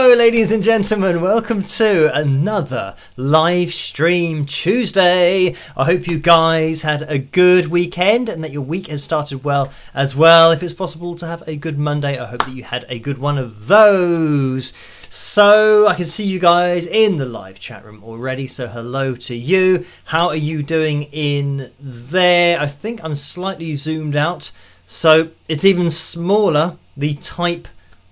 Hello ladies and gentlemen, welcome to another live stream Tuesday. I hope you guys had a good weekend and that your week has started well as well. If it's possible to have a good Monday, I hope that you had a good one of those. So I can see you guys in the live chat room already, so hello to you. How are you doing in there? I think I'm slightly zoomed out, so it's even smaller, the type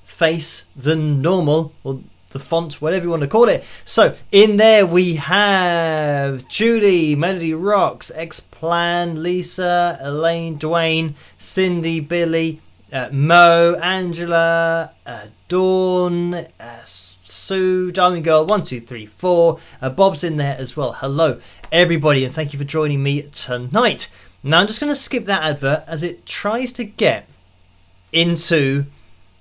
face than normal, or the font, whatever you want to call it. So in there we have Julie, Melody Rocks, X-Plan, Lisa, Elaine, Dwayne, Cindy, Billy, Mo, Angela, Dawn, Sue, Diamond Girl, 1, 2, 3, 4. Bob's in there as well. Hello everybody and thank you for joining me tonight. Now I'm just going to skip that advert as it tries to get into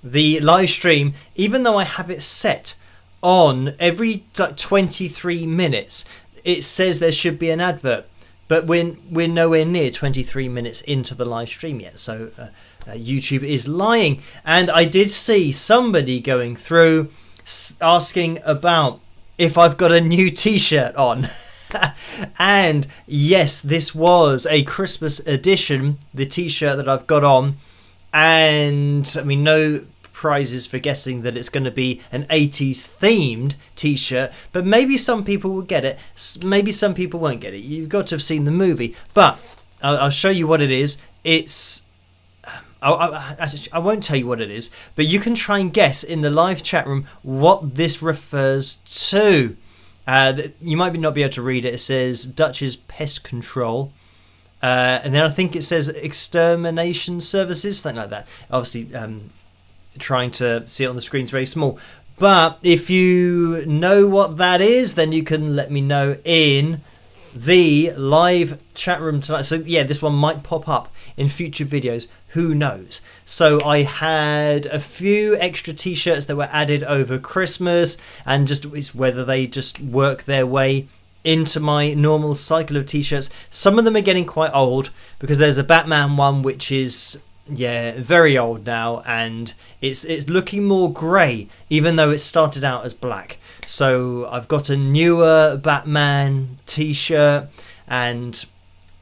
the live stream, even though I have it set on every 23 minutes. It says there should be an advert, but we're nowhere near 23 minutes into the live stream yet, so YouTube is lying. And I did see somebody going through asking about if I've got a new t-shirt on. And yes, this was a Christmas edition, the t-shirt that I've got on. And I mean, no prizes for guessing that it's going to be an 80s themed t-shirt, but maybe some people will get it, maybe some people won't get it. You've got to have seen the movie, but I'll show you what it is. It's I won't tell you what it is, but you can try and guess in the live chat room what this refers to. You might not be able to read it. It says Dutch's Pest Control. And then I think it says extermination services, something like that. Obviously, trying to see it on the screen is very small. But if you know what that is, then you can let me know in the live chat room tonight. So yeah, this one might pop up in future videos. Who knows? So I had a few extra t-shirts that were added over Christmas, and just it's whether they just work their way into my normal cycle of t-shirts. Some of them are getting quite old because there's a Batman one which is very old now, and it's looking more grey even though it started out as black. So I've got a newer Batman t-shirt, and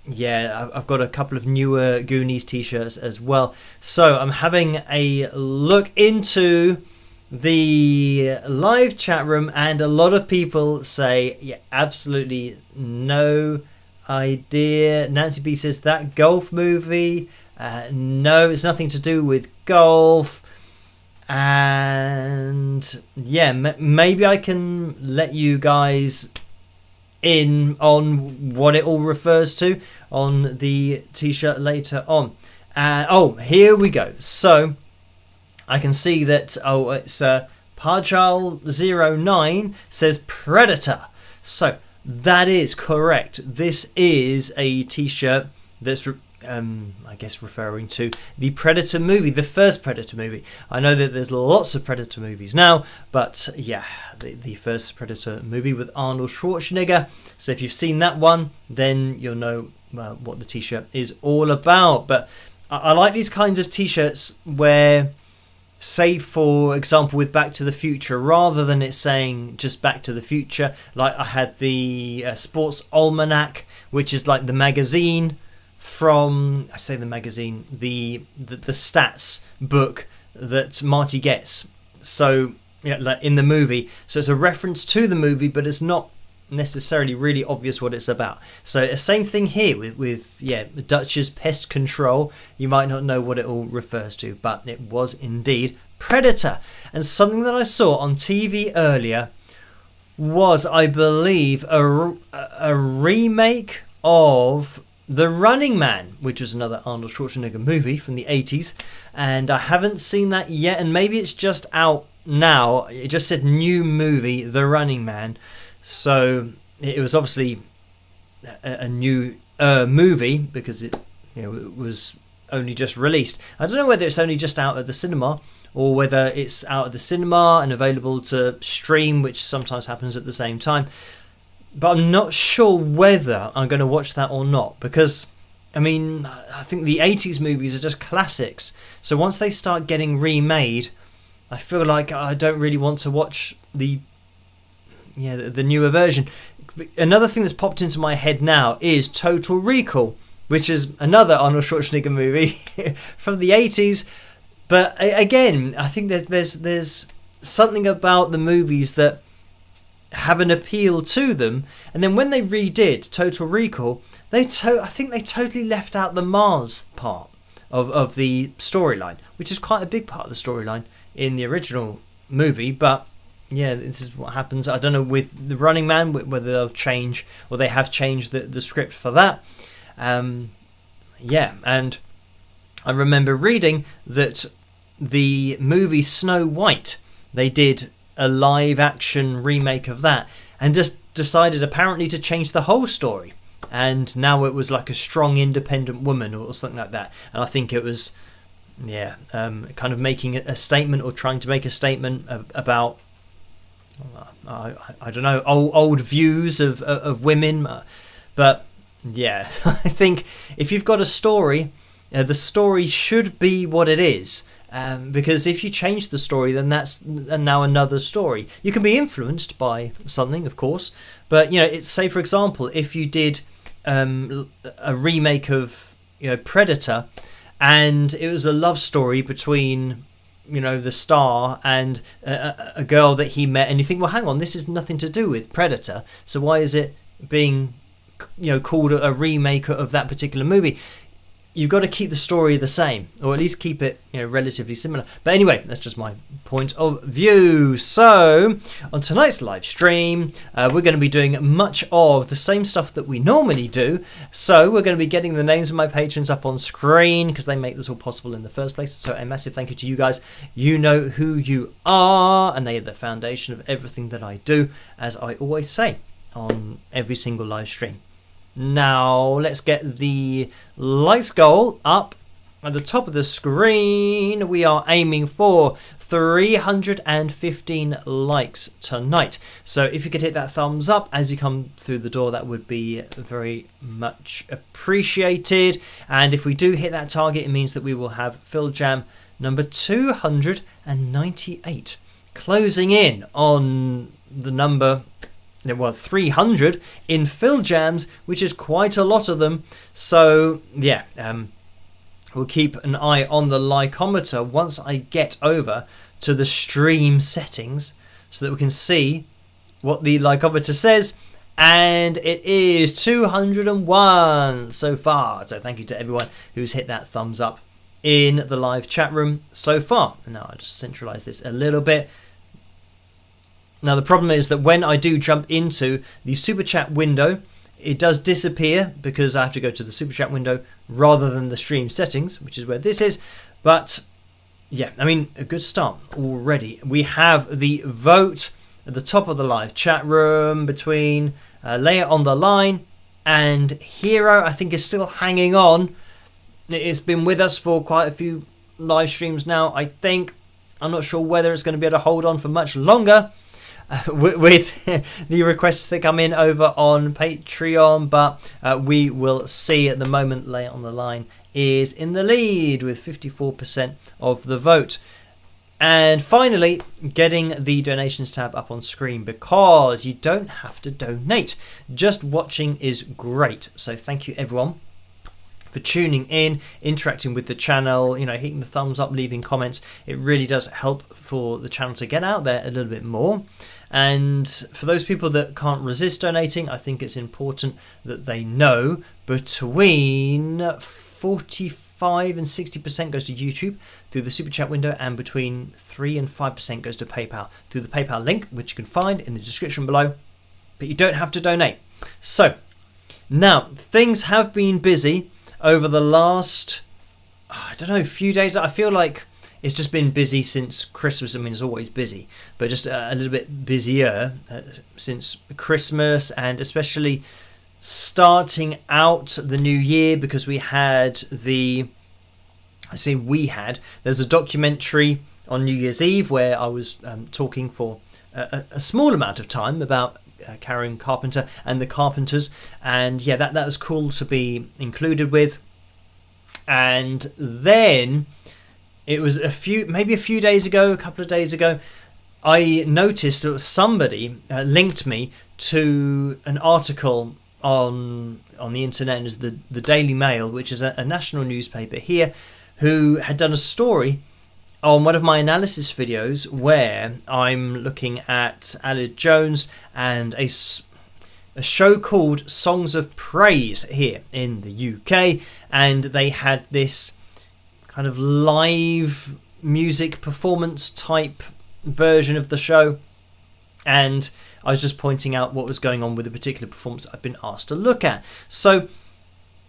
I've got a couple of newer Goonies t-shirts as well. So I'm having a look into the live chat room, and a lot of people say absolutely no idea. Nancy B says that golf movie, no, it's nothing to do with golf. And maybe I can let you guys in on what it all refers to on the t-shirt later on. Here we go. So I can see that, it's Parjal09 says Predator. So that is correct. This is a t-shirt that's, I guess, referring to the Predator movie, the first Predator movie. I know that there's lots of Predator movies now, but the first Predator movie with Arnold Schwarzenegger. So if you've seen that one, then you'll know what the t-shirt is all about. But I like these kinds of t-shirts where, say for example with Back to the Future, rather than it saying just Back to the Future, like I had the Sports Almanac, which is like the magazine from, I say the magazine, the stats book that Marty gets. So like in the movie, so it's a reference to the movie, but it's not necessarily really obvious what it's about. So the same thing here with Dutch's Pest Control. You might not know what it all refers to, but it was indeed Predator. And something that I saw on TV earlier was, I believe, a remake of The Running Man, which was another Arnold Schwarzenegger movie from the 80s, and I haven't seen that yet, and maybe it's just out now. It just said new movie, The Running Man. So it was obviously a new movie because it was only just released. I don't know whether it's only just out at the cinema or whether it's out at the cinema and available to stream, which sometimes happens at the same time. But I'm not sure whether I'm going to watch that or not, because I mean, I think the 80s movies are just classics. So once they start getting remade, I feel like I don't really want to watch the newer version. Another thing that's popped into my head now is Total Recall, which is another Arnold Schwarzenegger movie from the 80s. But again, I think there's something about the movies that have an appeal to them, and then when they redid Total Recall, I think they totally left out the Mars part of the storyline, which is quite a big part of the storyline in the original movie. But yeah, this is what happens. I don't know with The Running Man whether they'll change, or they have changed the script for that. And I remember reading that the movie Snow White, they did a live action remake of that and just decided apparently to change the whole story, and now it was like a strong independent woman or something like that. And I think it was kind of making a statement, or trying to make a statement about I don't know, old views of women. But yeah, I think if you've got a story, the story should be what it is. Because if you change the story, then that's now another story. You can be influenced by something, of course, but it's, say for example, if you did a remake of Predator, and it was a love story between the star and a girl that he met, and you think, well, hang on, this is nothing to do with Predator, so why is it being called a remake of that particular movie? You've got to keep the story the same, or at least keep it relatively similar. But anyway, that's just my point of view. So on tonight's live stream, we're going to be doing much of the same stuff that we normally do. So we're going to be getting the names of my patrons up on screen, because they make this all possible in the first place. So a massive thank you to you guys. You know who you are, and they are the foundation of everything that I do, as I always say on every single live stream. Now let's get the likes goal up at the top of the screen. We are aiming for 315 likes tonight. So if you could hit that thumbs up as you come through the door, that would be very much appreciated. And if we do hit that target, it means that we will have Phil Jam number 298, closing in on the number 300 in Phil Jams, which is quite a lot of them. So yeah, we'll keep an eye on the likeometer once I get over to the stream settings, so that we can see what the likeometer says. And it is 201 so far. So thank you to everyone who's hit that thumbs up in the live chat room so far. And now I'll just centralize this a little bit. Now the problem is that when I do jump into the super chat window, it does disappear because I have to go to the super chat window rather than the stream settings, which is where this is. But yeah, I mean, a good start already. We have the vote at the top of the live chat room between Leia on the line and Hero. I think is still hanging on. It's been with us for quite a few live streams now, I think. I'm not sure whether it's going to be able to hold on for much longer with the requests that come in over on Patreon, but we will see. At the moment, Leia on the line is in the lead with 54% of the vote. And finally, getting the donations tab up on screen, because you don't have to donate. Just watching is great. So thank you everyone for tuning in, interacting with the channel, hitting the thumbs up, leaving comments. It really does help for the channel to get out there a little bit more. And for those people that can't resist donating, I think it's important that they know between 45 and 60% goes to YouTube through the super chat window, and between 3 and 5% goes to PayPal through the PayPal link, which you can find in the description below. But you don't have to donate. So now things have been busy over the last, few days. I feel like it's just been busy since Christmas. I mean, it's always busy, but just a little bit busier since Christmas, and especially starting out the new year, because there's a documentary on New Year's Eve where I was talking for a small amount of time about Karen Carpenter and the Carpenters, and yeah, that was cool to be included with. And then it was maybe a few days ago, a couple of days ago, I noticed that somebody linked me to an article on the internet, as the Daily Mail, which is a national newspaper here, who had done a story on one of my analysis videos where I'm looking at Aled Jones and a show called Songs of Praise here in the UK, and they had this kind of live music performance type version of the show, and I was just pointing out what was going on with the particular performance I've been asked to look at. So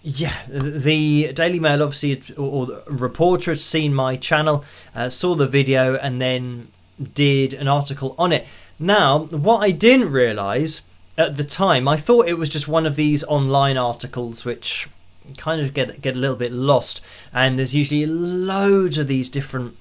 yeah, the Daily Mail obviously, or the reporter, had seen my channel, saw the video, and then did an article on it. Now, what I didn't realise at the time, I thought it was just one of these online articles which kind of get a little bit lost, and there's usually loads of these different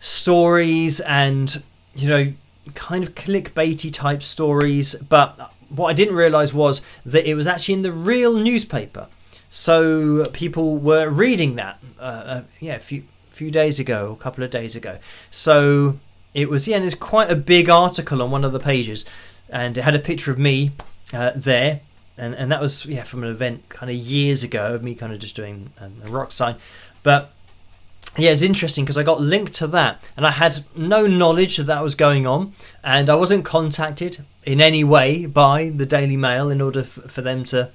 stories and, you know, kind of clickbaity type stories. But what I didn't realise was that it was actually in the real newspaper, so people were reading that a few days ago, a couple of days ago. So it was, and it's quite a big article on one of the pages, and it had a picture of me there, and that was from an event kind of years ago of me kind of just doing a rock sign. But yeah, it's interesting because I got linked to that, and I had no knowledge that was going on, and I wasn't contacted in any way by the Daily Mail in order for them to,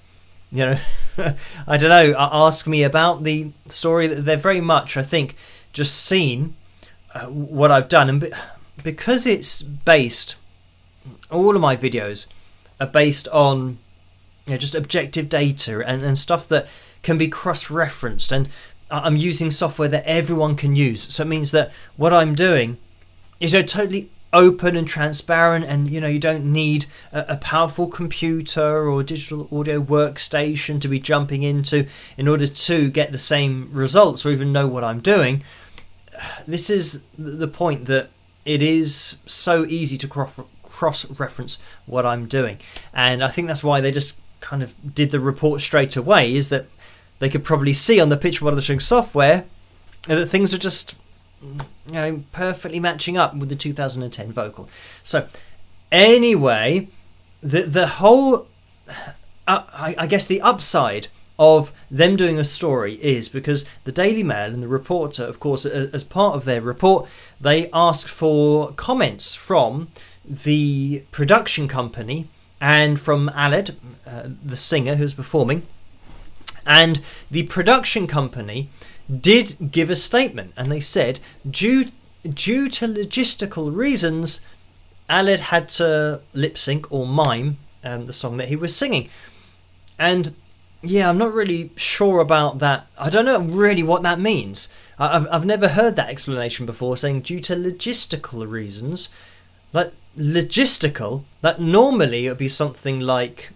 you know, I don't know, ask me about the story. They're very much, I think, just seen what I've done, and because it's based, all of my videos are based on, you know, just objective data and stuff that can be cross-referenced, and I'm using software that everyone can use. So it means that what I'm doing is, you know, totally open and transparent, and, you know, you don't need a powerful computer or digital audio workstation to be jumping into in order to get the same results or even know what I'm doing. This is the point, that it is so easy to cross-reference what I'm doing, and I think that's why they just kind of did the report straight away, is that they could probably see on the picture while they're showing software that things are just, you know, perfectly matching up with the 2010 vocal. So anyway, the whole, I guess the upside of them doing a story is because the Daily Mail and the reporter, of course, as part of their report, they asked for comments from the production company and from Aled, the singer who's performing. And the production company did give a statement, and they said, due to logistical reasons, Aled had to lip sync or mime the song that he was singing. And yeah, I'm not really sure about that. I don't know really what that means. I've never heard that explanation before, saying due to logistical reasons. Like, logistical, that normally it would be something like,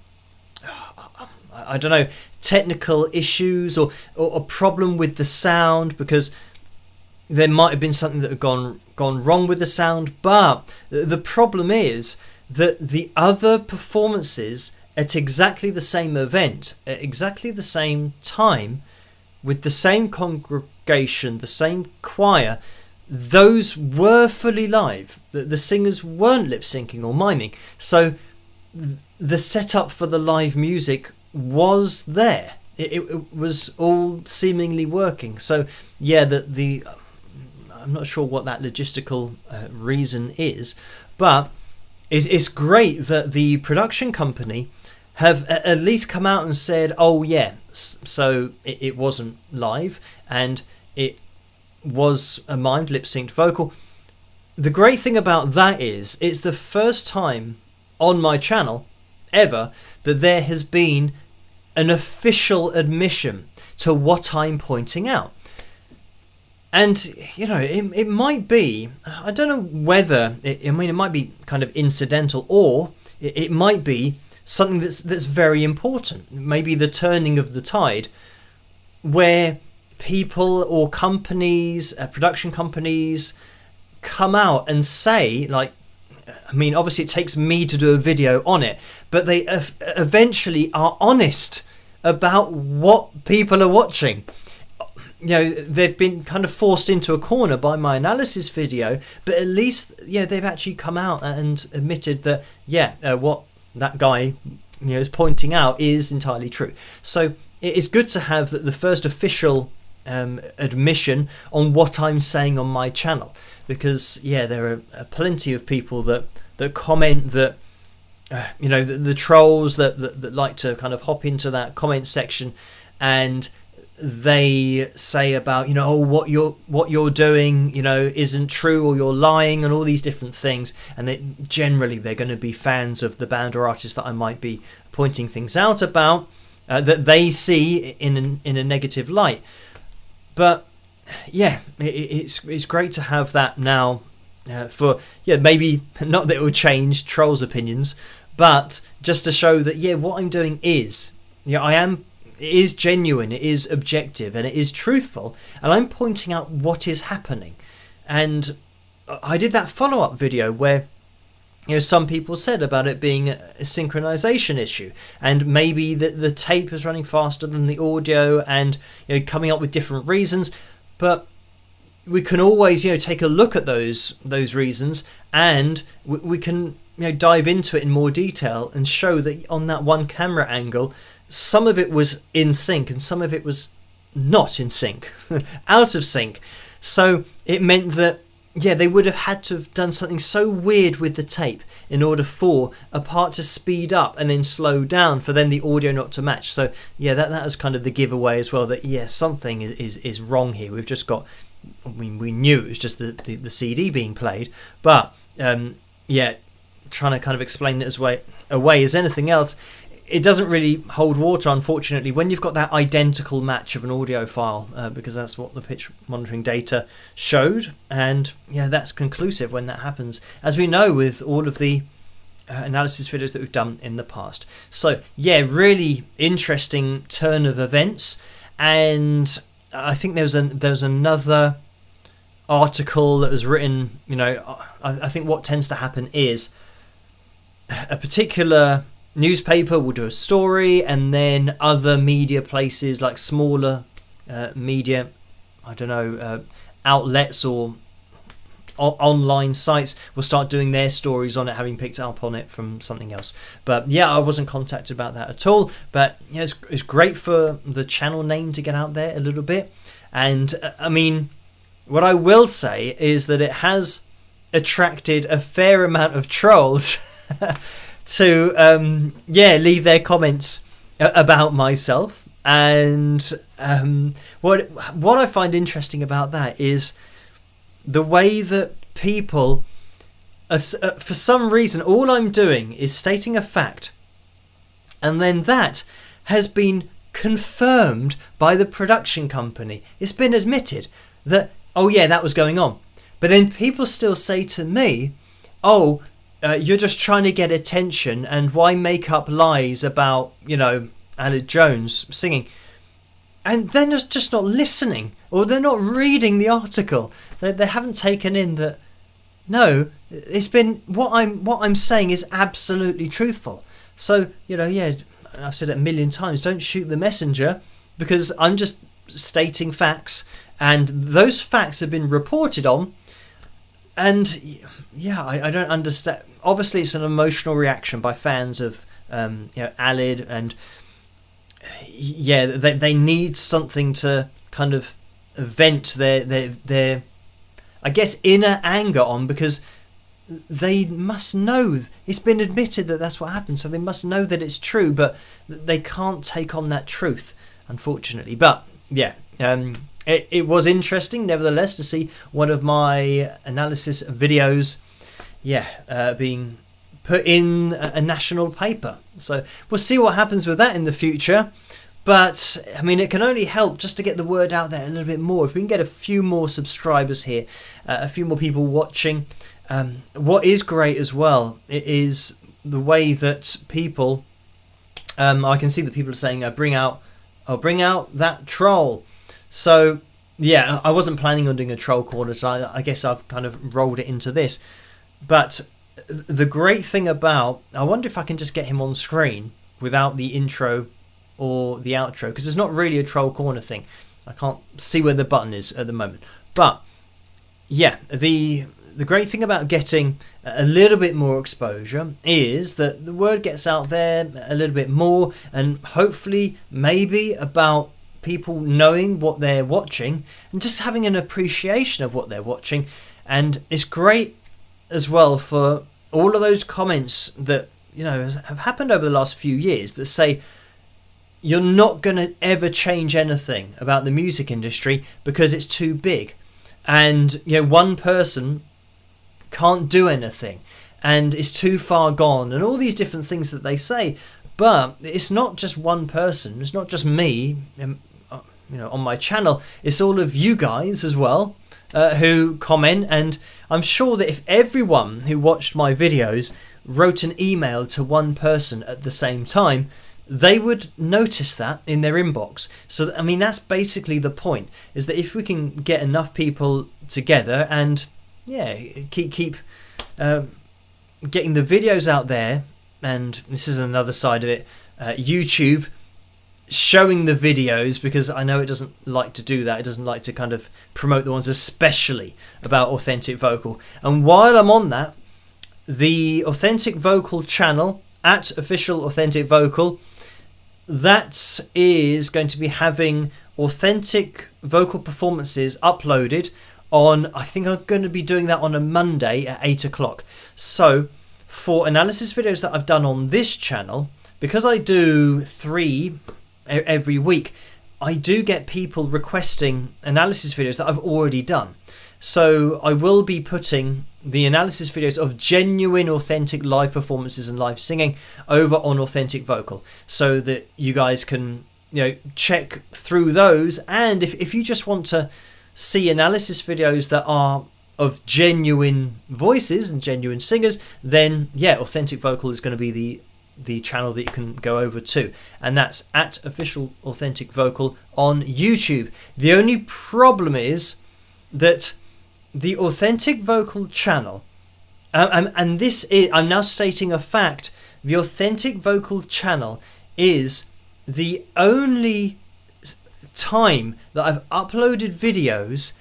I don't know, technical issues or a problem with the sound, because there might have been something that had gone wrong with the sound. But the problem is that the other performances at exactly the same event, at exactly the same time, with the same congregation, the same choir, those were fully live. The singers weren't lip syncing or miming. So the setup for the live music was there. It was all seemingly working. So yeah, I'm not sure what that logistical reason is, but it's great that the production company have at least come out and said, oh yeah, so it wasn't live and it was a mimed lip-synced vocal. The great thing about that is it's the first time on my channel ever that there has been an official admission to what I'm pointing out. And, you know, it might be, I don't know whether, it might be kind of incidental, or it might be something that's very important. Maybe the turning of the tide, where people or companies, production companies, come out and say, like, I mean, obviously it takes me to do a video on it, but they eventually are honest about what people are watching. they've been kind of forced into a corner by my analysis video, but at least they've actually come out and admitted that what that guy is pointing out is entirely true. So it's good to have the first official admission on what I'm saying on my channel, because there are plenty of people that comment that the trolls that like to kind of hop into that comment section, and they say about what you're doing isn't true, or you're lying, and all these different things, and they're going to be fans of the band or artist that I might be pointing things out about that they see in a negative light. But it's great to have that now for maybe not that it will change trolls' opinions, but just to show that what I'm doing is it is genuine, it is objective, and it is truthful, and I'm pointing out what is happening. And I did that follow-up video where some people said about it being a synchronization issue, and maybe the tape is running faster than the audio, and coming up with different reasons. But we can always take a look at those reasons, and we can dive into it in more detail and show that on that one camera angle, some of it was in sync and some of it was not in sync, out of sync. So it meant that they would have had to have done something so weird with the tape in order for a part to speed up and then slow down for then the audio not to match. So that was kind of the giveaway as well, that something is wrong here. We've just got, we knew it was just the CD being played, but trying to kind of explain it as away as anything else, it doesn't really hold water, unfortunately, when you've got that identical match of an audio file, because that's what the pitch monitoring data showed, and that's conclusive when that happens, as we know with all of the analysis videos that we've done in the past. So really interesting turn of events, and I think there was another article that was written. I think what tends to happen is a particular newspaper will do a story, and then other media places, like smaller media, outlets or online sites, will start doing their stories on it, having picked up on it from something else. But I wasn't contacted about that at all. But it's great for the channel name to get out there a little bit. And I mean, what I will say is that it has attracted a fair amount of trolls to leave their comments about myself. And what I find interesting about that is the way that people, for some reason, all I'm doing is stating a fact, and then that has been confirmed by the production company. It's been admitted that that was going on, but then people still say to me, you're just trying to get attention, and why make up lies about, Aled Jones singing? And they're just not listening, or they're not reading the article. They haven't taken in that, no, it's been, what I'm saying is absolutely truthful. So, I've said it a million times, don't shoot the messenger, because I'm just stating facts, and those facts have been reported on. And I don't understand. Obviously, it's an emotional reaction by fans of Aled, and they need something to kind of vent their I guess inner anger on, because they must know it's been admitted that that's what happened, so they must know that it's true, but they can't take on that truth, unfortunately. But it was interesting nevertheless to see one of my analysis videos being put in a national paper. So we'll see what happens with that in the future. But I mean, it can only help just to get the word out there a little bit more. If we can get a few more subscribers here, a few more people watching. What is great as well is the way that people, I can see that people are saying, bring out that troll. So I wasn't planning on doing a troll corner tonight. I guess I've kind of rolled it into this. But the great thing about, I wonder if I can just get him on screen without the intro or the outro, because it's not really a troll corner thing. I can't see where the button is at the moment. But yeah, the great thing about getting a little bit more exposure is that the word gets out there a little bit more, and hopefully maybe about people knowing what they're watching and just having an appreciation of what they're watching. And it's great as well for all of those comments that, you know, have happened over the last few years that say you're not going to ever change anything about the music industry because it's too big, and you know, one person can't do anything and it's too far gone, and all these different things that they say. But it's not just one person, it's not just me, you know, on my channel, it's all of you guys as well who comment. And I'm sure that if everyone who watched my videos wrote an email to one person at the same time, they would notice that in their inbox. So I mean, that's basically the point, is that if we can get enough people together and keep getting the videos out there, and this is another side of it, YouTube showing the videos, because I know it doesn't like to do that. It doesn't like to kind of promote the ones especially about authentic vocal. And while I'm on that, the authentic vocal channel at official authentic vocal, that is going to be having authentic vocal performances uploaded on, I think I'm going to be doing that on a Monday at 8 o'clock. So for analysis videos that I've done on this channel, because I do 3 every week, I do get people requesting analysis videos that I've already done. So I will be putting the analysis videos of genuine authentic live performances and live singing over on authentic vocal, so that you guys can, you know, check through those. And if you just want to see analysis videos that are of genuine voices and genuine singers, then yeah, authentic vocal is going to be the channel that you can go over to, and that's at official authentic vocal on YouTube. The only problem is that the authentic vocal channel, and this is, I'm now stating a fact, the authentic vocal channel is the only time that I've uploaded videos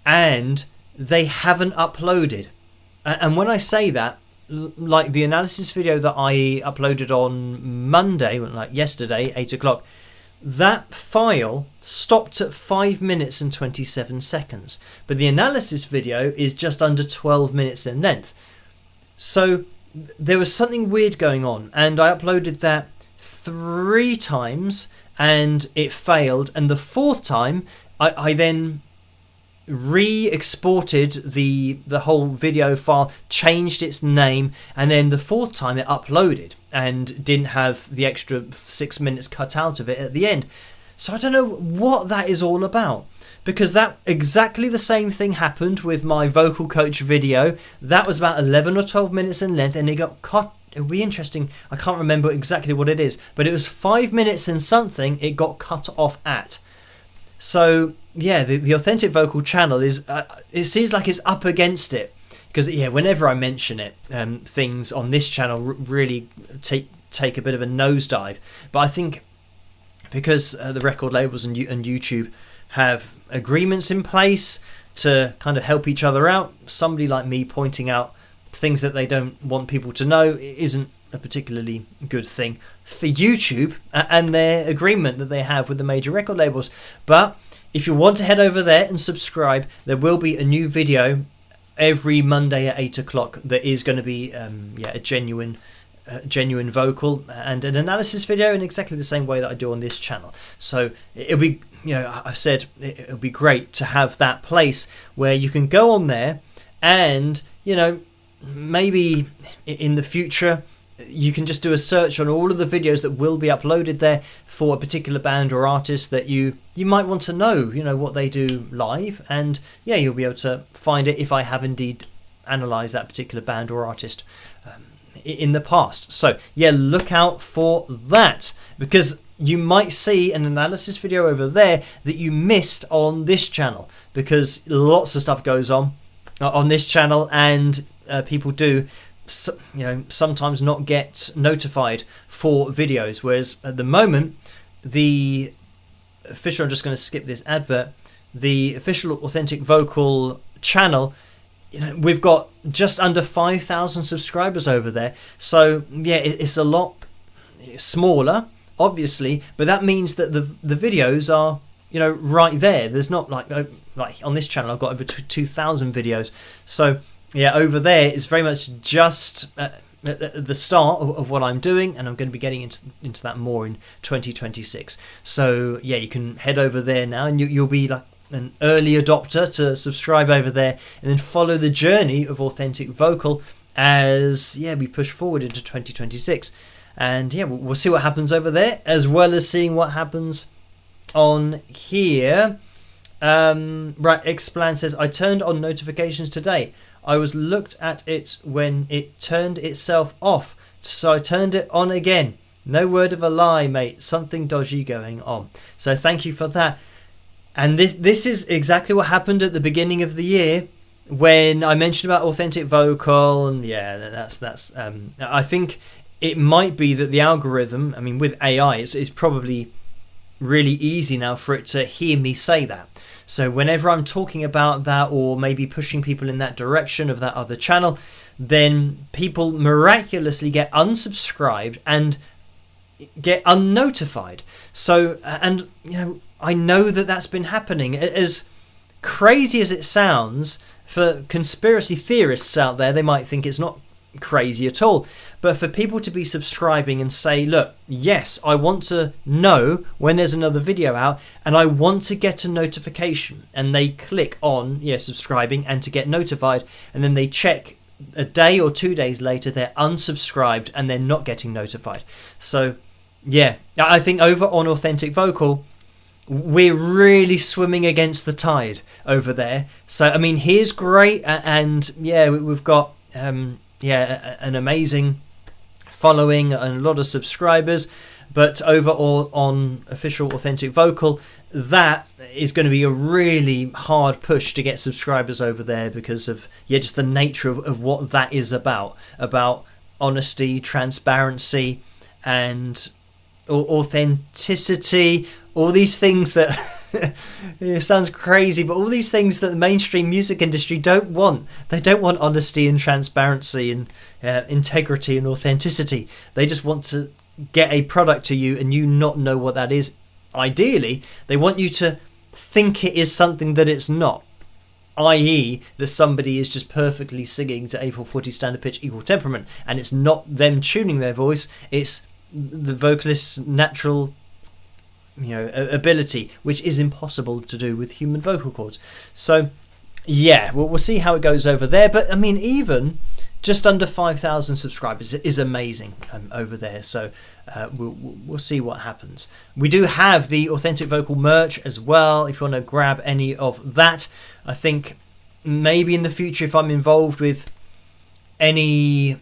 and they haven't uploaded. And when I say that, like the analysis video that I uploaded on Monday, like yesterday, 8 o'clock, that file stopped at 5 minutes and 27 seconds. But the analysis video is just under 12 minutes in length. So there was something weird going on, and I uploaded that 3 times and it failed. And the 4th time, I then re-exported the whole video file, changed its name, and then the 4th time it uploaded and didn't have the extra 6 minutes cut out of it at the end. So I don't know what that is all about, because that exactly the same thing happened with my vocal coach video. That was about 11 or 12 minutes in length, and it got cut. It would be interesting, I can't remember exactly what it is, but it was 5 minutes and something it got cut off at. So yeah, the authentic vocal channel is it seems like it's up against it, because yeah, whenever I mention it, things on this channel really take a bit of a nosedive. But I think because the record labels and YouTube have agreements in place to kind of help each other out, somebody like me pointing out things that they don't want people to know isn't a particularly good thing for YouTube and their agreement that they have with the major record labels. But if you want to head over there and subscribe, there will be a new video every Monday at 8 o'clock that is going to be a genuine vocal and an analysis video in exactly the same way that I do on this channel. So it'll be, you know, I've said it'll be great to have that place where you can go on there and, you know, maybe in the future you can just do a search on all of the videos that will be uploaded there for a particular band or artist that you might want to know, you know, what they do live, and yeah, you'll be able to find it if I have indeed analysed that particular band or artist in the past. So yeah, look out for that, because you might see an analysis video over there that you missed on this channel, because lots of stuff goes on this channel, and people do, you know, sometimes not get notified for videos, whereas at the moment the official, I'm just going to skip this advert, the official Authentic Vocal channel, we've got just under 5,000 subscribers over there. So yeah, it's a lot smaller, obviously, but that means that the videos are right there. There's not like on this channel I've got over 2,000 videos. So yeah, over there it's very much just at the start of what I'm doing, and I'm going to be getting into that more in 2026. So yeah, you can head over there now, and you'll be like an early adopter to subscribe over there, and then follow the journey of Authentic Vocal as we push forward into 2026. And yeah, we'll see what happens over there, as well as seeing what happens on here. Right, Xplan says, I turned on notifications today. I was looked at it when it turned itself off, so I turned it on again. No word of a lie, mate. Something dodgy going on. So thank you for that. And this is exactly what happened at the beginning of the year when I mentioned about Authentic Vocal, and that's I think it might be that the algorithm, I mean, with AI, it's probably really easy now for it to hear me say that. So whenever I'm talking about that, or maybe pushing people in that direction of that other channel, then people miraculously get unsubscribed and get unnotified. So, and I know that that's been happening. As crazy as it sounds, for conspiracy theorists out there, they might think it's not crazy at all. But for people to be subscribing and say, look, yes, I want to know when there's another video out, and I want to get a notification, and they click on subscribing and to get notified, and then they check a day or 2 days later, they're unsubscribed and they're not getting notified. So yeah, I think over on Authentic Vocal, we're really swimming against the tide over there. So I mean, here's great, and we've got an amazing following and a lot of subscribers. But over on official Authentic Vocal, that is going to be a really hard push to get subscribers over there, because of just the nature of what that is about honesty, transparency, and authenticity. All these things that it sounds crazy, but all these things that the mainstream music industry don't want. They don't want honesty and transparency and integrity and authenticity. They just want to get a product to you and you not know what that is. Ideally, they want you to think it is something that it's not, i.e. that somebody is just perfectly singing to A440 standard pitch equal temperament, and it's not them tuning their voice, it's the vocalist's natural ability, which is impossible to do with human vocal cords. So yeah, we'll see how it goes over there. But I mean, even just under 5,000 subscribers is amazing over there. So we'll see what happens. We do have the Authentic Vocal merch as well, if you want to grab any of that. I think maybe in the future, if I'm involved with any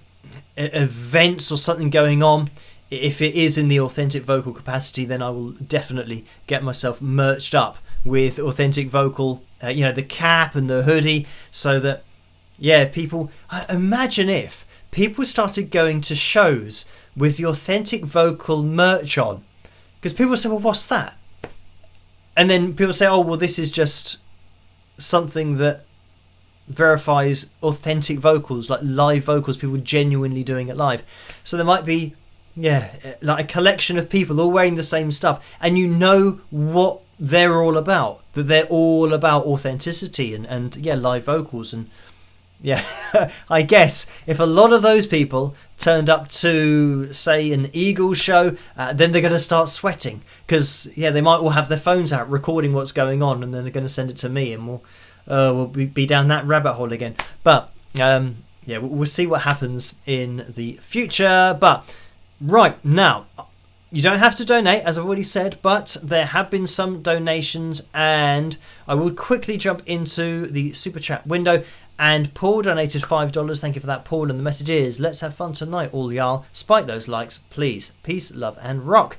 events or something going on, if it is in the Authentic Vocal capacity, then I will definitely get myself merched up with Authentic Vocal, the cap and the hoodie, so that people, imagine if people started going to shows with the Authentic Vocal merch on, because people say, well, what's that? And then people say, oh, well, this is just something that verifies authentic vocals, like live vocals, people genuinely doing it live. So there might be like a collection of people all wearing the same stuff, and what they're all about, that they're all about authenticity and live vocals. And I guess if a lot of those people turned up to, say, an Eagles show, then they're going to start sweating, because they might all have their phones out recording what's going on, and then they're going to send it to me, and we'll be down that rabbit hole again. But we'll see what happens in the future. But right now, you don't have to donate, as I've already said, but there have been some donations, and I will quickly jump into the super chat window. And Paul donated $5. Thank you for that, Paul. And the message is, let's have fun tonight, all y'all. Spike those likes, please. Peace, love, and rock.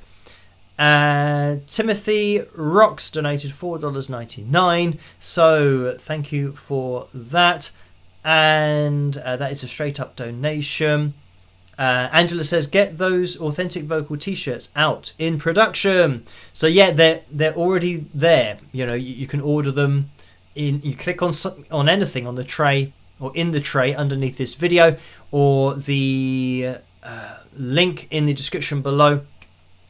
Timothy Rocks donated $4.99. So thank you for that. And that is a straight up donation. Angela says, get those authentic vocal t-shirts out in production. So yeah, they're already there. You know, you can order them. You click on anything on the tray or in the tray underneath this video, or the link in the description below,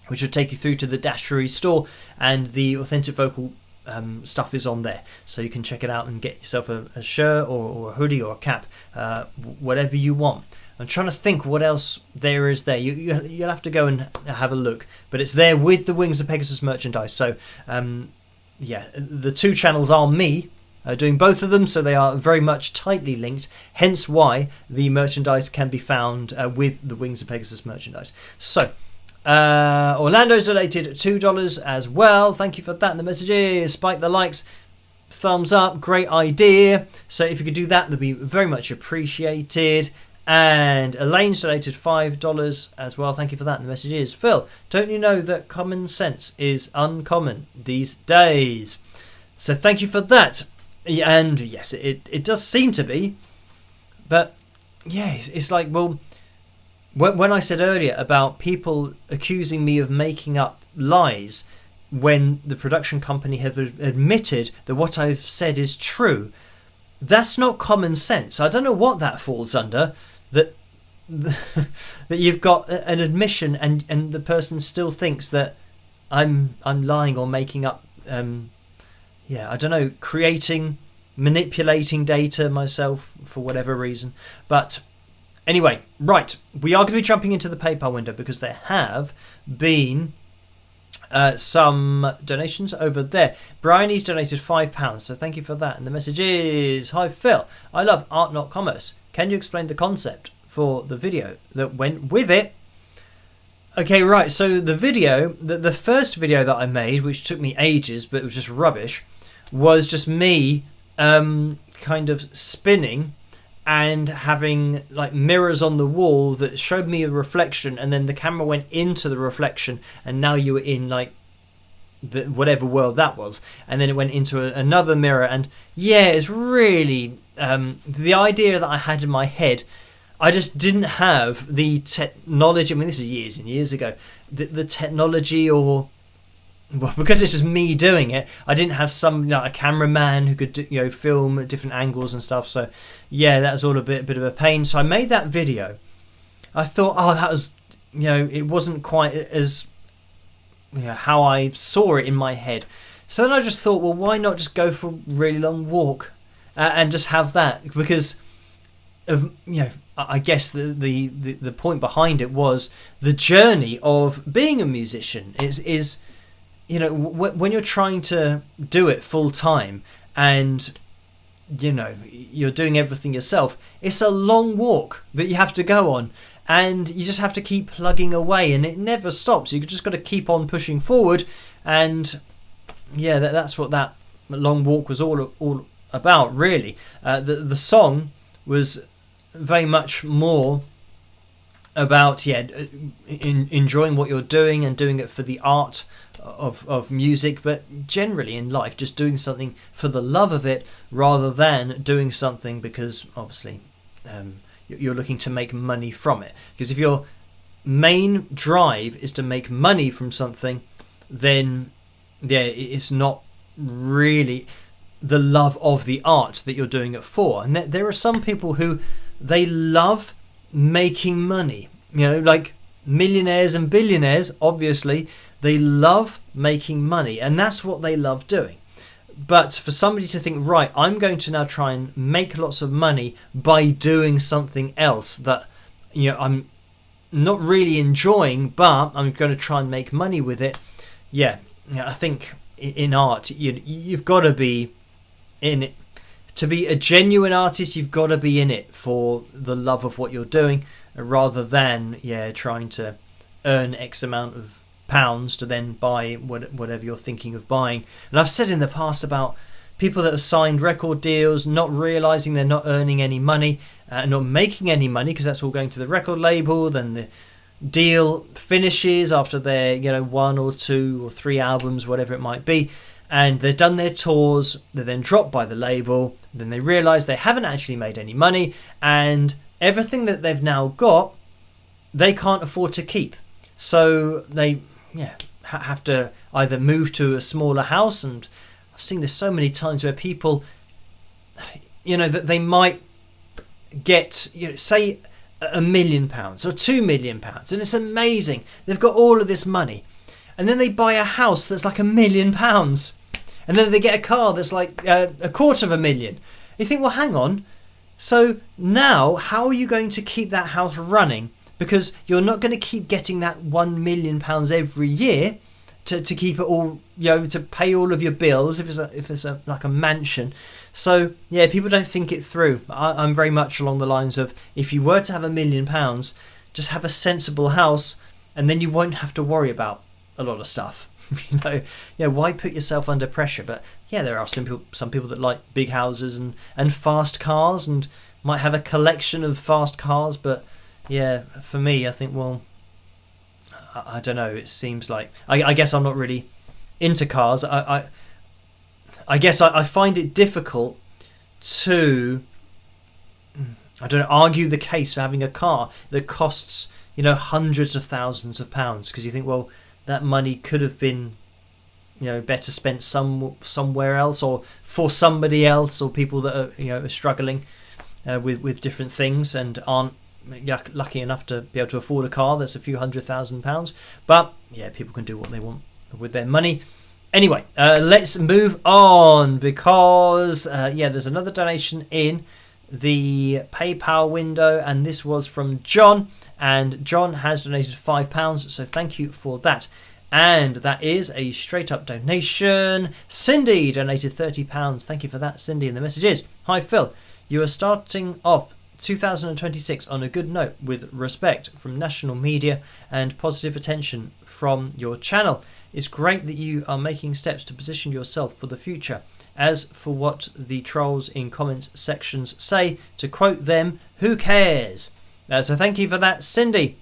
which will take you through to the Dashery store, and the authentic vocal stuff is on there, so you can check it out and get yourself a shirt or a hoodie or a cap, whatever you want. I'm trying to think what else there is there. You'll have to go and have a look, but it's there with the Wings of Pegasus merchandise. So yeah, the two channels are me doing both of them, so they are very much tightly linked, hence why the merchandise can be found with the Wings of Pegasus merchandise. So Orlando's donated $2 as well. Thank you for that. And the messages, spike the likes, thumbs up, great idea. So if you could do that, that'd be very much appreciated. And Elaine's donated $5 as well. Thank you for that. And the message is, Phil, don't you know that common sense is uncommon these days? So thank you for that. And yes, it does seem to be. But yeah, it's like, well, when I said earlier about people accusing me of making up lies when the production company have admitted that what I've said is true, that's not common sense. I don't know what that falls under. That you've got an admission and the person still thinks that I'm lying or making up. Yeah, I don't know, manipulating data myself for whatever reason. But anyway, right, we are going to be jumping into the PayPal window because there have been some donations over there. Bryony's donated £5, so thank you for that. And the message is, hi Phil, I love art not commerce. Can you explain the concept for the video that went with it? Okay, right, so the video, the first video that I made, which took me ages but it was just rubbish, was just me kind of spinning and having like mirrors on the wall that showed me a reflection, and then the camera went into the reflection and now you were in like whatever world that was, and then it went into another mirror. And yeah, it's really the idea that I had in my head, I just didn't have the technology. I mean, this was years and years ago, the technology, or well, because it's just me doing it, I didn't have a cameraman who could film at different angles and stuff. So yeah, that was all a bit of a pain. So I made that video. I thought, oh, that was, it wasn't quite as how I saw it in my head. So then I just thought, well, why not just go for a really long walk and just have that? Because of I guess the point behind it was the journey of being a musician is when you're trying to do it full time and you're doing everything yourself, it's a long walk that you have to go on, and you just have to keep plugging away and it never stops. You just got to keep on pushing forward. And yeah, that's what that long walk was all about, really. The song was very much more about enjoying what you're doing and doing it for the art of music, but generally in life just doing something for the love of it rather than doing something because obviously you're looking to make money from it. Because if your main drive is to make money from something, then yeah, it's not really the love of the art that you're doing it for. And there are some people who they love making money, like millionaires and billionaires. Obviously they love making money and that's what they love doing. But for somebody to think, right, I'm going to now try and make lots of money by doing something else that I'm not really enjoying, but I'm going to try and make money with it. Yeah, I think in art you've got to be in it. To be a genuine artist, you've got to be in it for the love of what you're doing, rather than trying to earn X amount of pounds to then buy whatever you're thinking of buying. And I've said in the past about people that have signed record deals not realizing they're not earning any money, not making any money, because that's all going to the record label. Then the deal finishes after their 1 or 2 or 3 albums, whatever it might be, and they've done their tours. They're then dropped by the label. Then they realize they haven't actually made any money, and everything that they've now got they can't afford to keep. So they have to either move to a smaller house, and I've seen this so many times where people, that they might get, say £1 million or £2 million, and it's amazing. They've got all of this money, and then they buy a house that's like £1 million, and then they get a car that's like £250,000. You think, well, hang on. So now, how are you going to keep that house running? Because you're not going to keep getting that £1 million every year to keep it all, to pay all of your bills if it's like a mansion. So yeah, people don't think it through. I'm very much along the lines of, if you were to have £1 million, just have a sensible house, and then you won't have to worry about a lot of stuff. Why put yourself under pressure? But yeah, there are some people that like big houses and fast cars, and might have a collection of fast cars. But yeah, for me, I think, well, I don't know. It seems like I guess I'm not really into cars. I guess I find it difficult to, I don't know, argue the case for having a car that costs hundreds of thousands of pounds, because you think, well, that money could have been better spent somewhere else, or for somebody else, or people that are struggling with different things and aren't lucky enough to be able to afford a car that's a few £100,000. But yeah, people can do what they want with their money. Anyway, let's move on, because there's another donation in the PayPal window, and this was from John, and John has donated £5, so thank you for that. And that is a straight up donation. Cindy donated £30. Thank you for that, Cindy. And the message is, hi Phil, you are starting off 2026 on a good note, with respect from national media and positive attention from your channel. It's great that you are making steps to position yourself for the future. As for what the trolls in comments sections say, to quote them, who cares? So thank you for that, Cindy.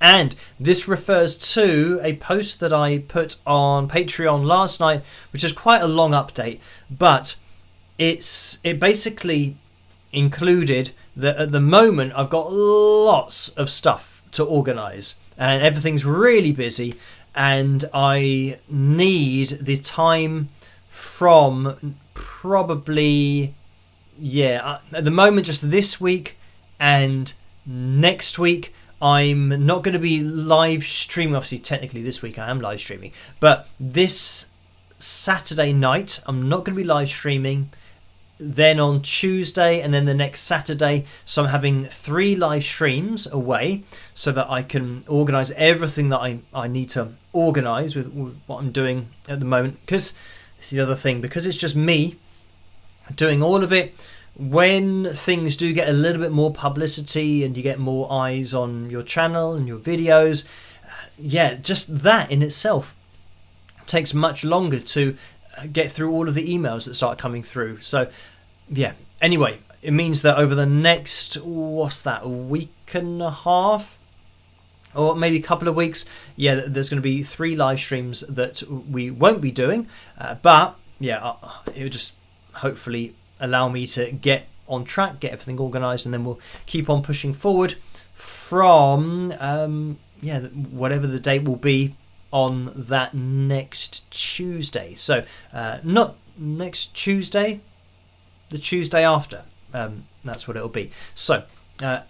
And this refers to a post that I put on Patreon last night, which is quite a long update, but it basically included that at the moment I've got lots of stuff to organise, and everything's really busy, and I need the time from probably, at the moment, just this week and next week. I'm not going to be live streaming. Obviously, technically this week I am live streaming, but this Saturday night I'm not going to be live streaming. Then on Tuesday, and then the next Saturday. So I'm having 3 live streams away, so that I can organise everything that I need to organise with what I'm doing at the moment. Because it's the other thing, because it's just me doing all of it. When things do get a little bit more publicity and you get more eyes on your channel and your videos, just that in itself takes much longer to get through all of the emails that start coming through. So anyway, it means that over the next, a week and a half, or maybe a couple of weeks, there's going to be 3 live streams that we won't be doing, but it will just hopefully allow me to get on track, get everything organised, and then we'll keep on pushing forward from whatever the date will be on that next Tuesday. So not next Tuesday, the Tuesday after. That's what it'll be. So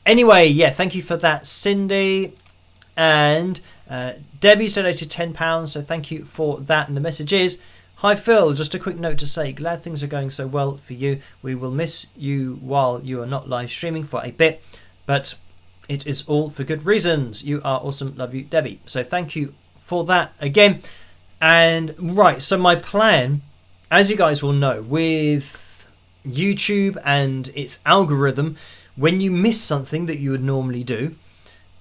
anyway, thank you for that, Cindy. And Debbie's donated £10, so thank you for that. And the message is, hi Phil, just a quick note to say, glad things are going so well for you. We will miss you while you are not live streaming for a bit, but it is all for good reasons. You are awesome. Love you, Debbie. So thank you for that again. And right, so my plan, as you guys will know, with YouTube and its algorithm, when you miss something that you would normally do,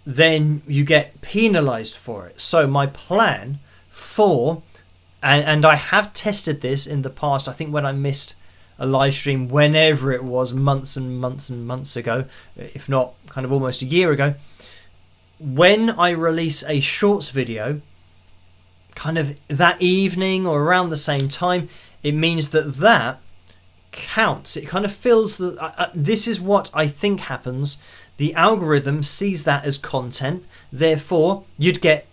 then you get penalized for it. So my plan for, and I have tested this in the past, I think when I missed a live stream, whenever it was, months and months and months ago, if not kind of almost a year ago, when I release a shorts video kind of that evening or around the same time, it means that counts. It kind of fills the this is what I think happens, the algorithm sees that as content. Therefore, you'd get,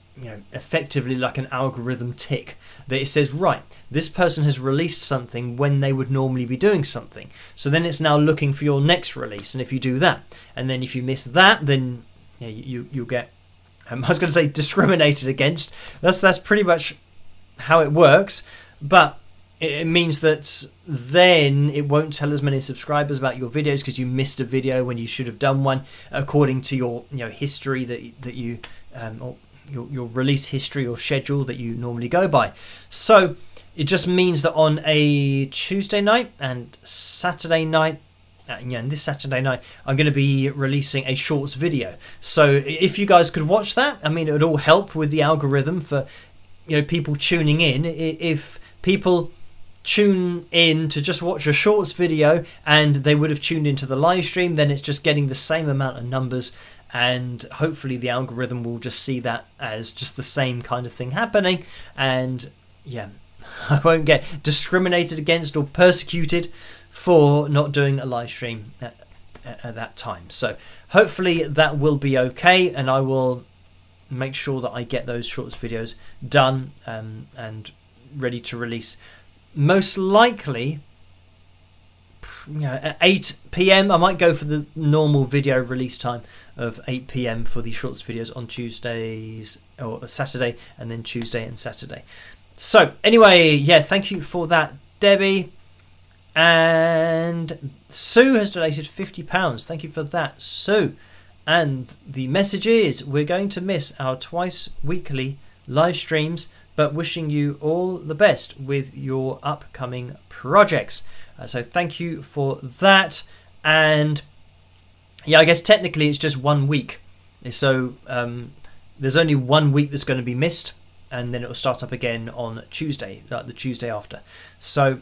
effectively like an algorithm tick that it says, right, this person has released something when they would normally be doing something. So then it's now looking for your next release. And if you do that, and then if you miss that, then you'll get, I was going to say discriminated against. That's pretty much how it works. But it means that then it won't tell as many subscribers about your videos because you missed a video when you should have done one, according to your history that you or your release history or schedule that you normally go by. So it just means that on a Tuesday night and Saturday night, and this Saturday night, I'm going to be releasing a shorts video. So if you guys could watch that, I mean, it would all help with the algorithm for people tuning in. If people tune in to just watch a shorts video and they would have tuned into the live stream, then it's just getting the same amount of numbers, and hopefully the algorithm will just see that as just the same kind of thing happening, and I won't get discriminated against or persecuted for not doing a live stream at that time. So hopefully that will be okay, and I will make sure that I get those shorts videos done and ready to release, most likely at 8 p.m. I might go for the normal video release time of 8 p.m. for the shorts videos on Tuesdays or Saturday, and then Tuesday and Saturday. So anyway, thank you for that, Debbie. And Sue has donated £50. Thank you for that, Sue. And the message is, we're going to miss our twice weekly live streams, but wishing you all the best with your upcoming projects. So thank you for that. And I guess technically it's just 1 week. So there's only 1 week that's going to be missed, and then it will start up again on Tuesday, like the Tuesday after. So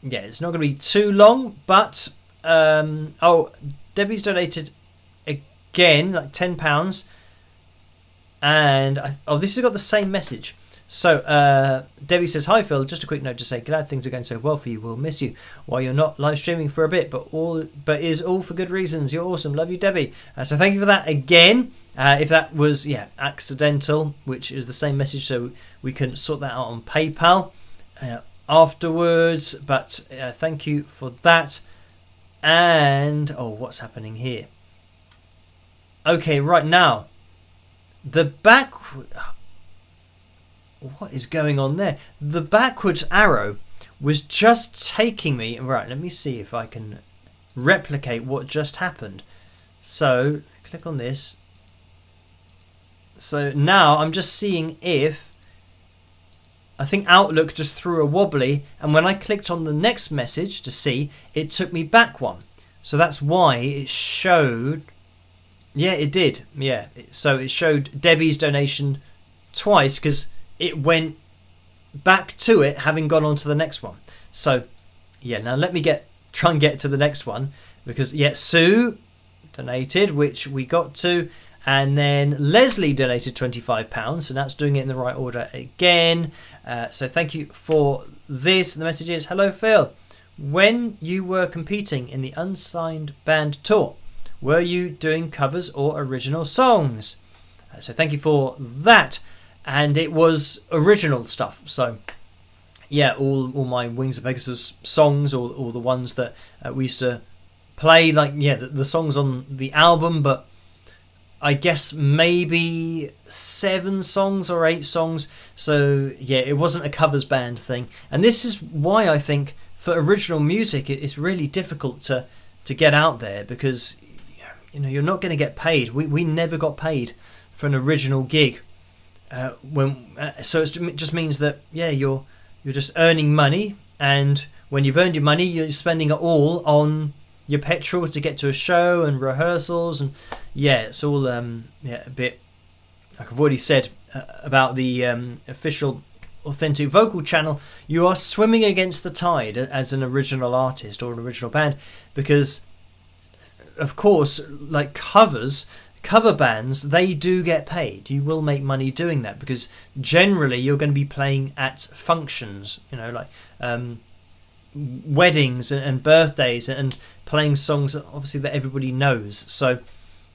it's not going to be too long, but Debbie's donated again, like £10, and this has got the same message. So Debbie says, hi Phil, just a quick note to say, glad things are going so well for you. We'll miss you while you're not live streaming for a bit, but is all for good reasons. You're awesome. Love you, Debbie. So thank you for that again. If that was accidental, which is the same message, so we can sort that out on PayPal afterwards, but thank you for that. And what's happening here? Okay, right now what is going on there? The backwards arrow was just taking me, right, let me see if I can replicate what just happened. So click on this. So now I'm just seeing if, I think Outlook just threw a wobbly, and when I clicked on the next message to see, it took me back one. So that's why it showed, it did. So it showed Debbie's donation twice because it went back to it having gone on to the next one. So now let me try and get to the next one, because Sue donated, which we got to, and then Leslie donated £25, so that's doing it in the right order again. So thank you for this. The message is, hello Phil, when you were competing in the Unsigned Band Tour, were you doing covers or original songs? So thank you for that. And it was original stuff. So all my Wings of Pegasus songs, all the ones that we used to play, like the songs on the album, but I guess maybe 7 songs or 8 songs. So it wasn't a covers band thing. And this is why I think for original music it's really difficult to get out there, because you're not going to get paid. We never got paid for an original gig. So it just means that you're just earning money, and when you've earned your money, you're spending it all on your petrol to get to a show and rehearsals, and it's all a bit, like I've already said about the official Authentic Vocal channel. You are swimming against the tide as an original artist or an original band, because of course, like cover bands, they do get paid. You will make money doing that, because generally you're going to be playing at functions, like weddings and birthdays, and playing songs obviously that everybody knows. So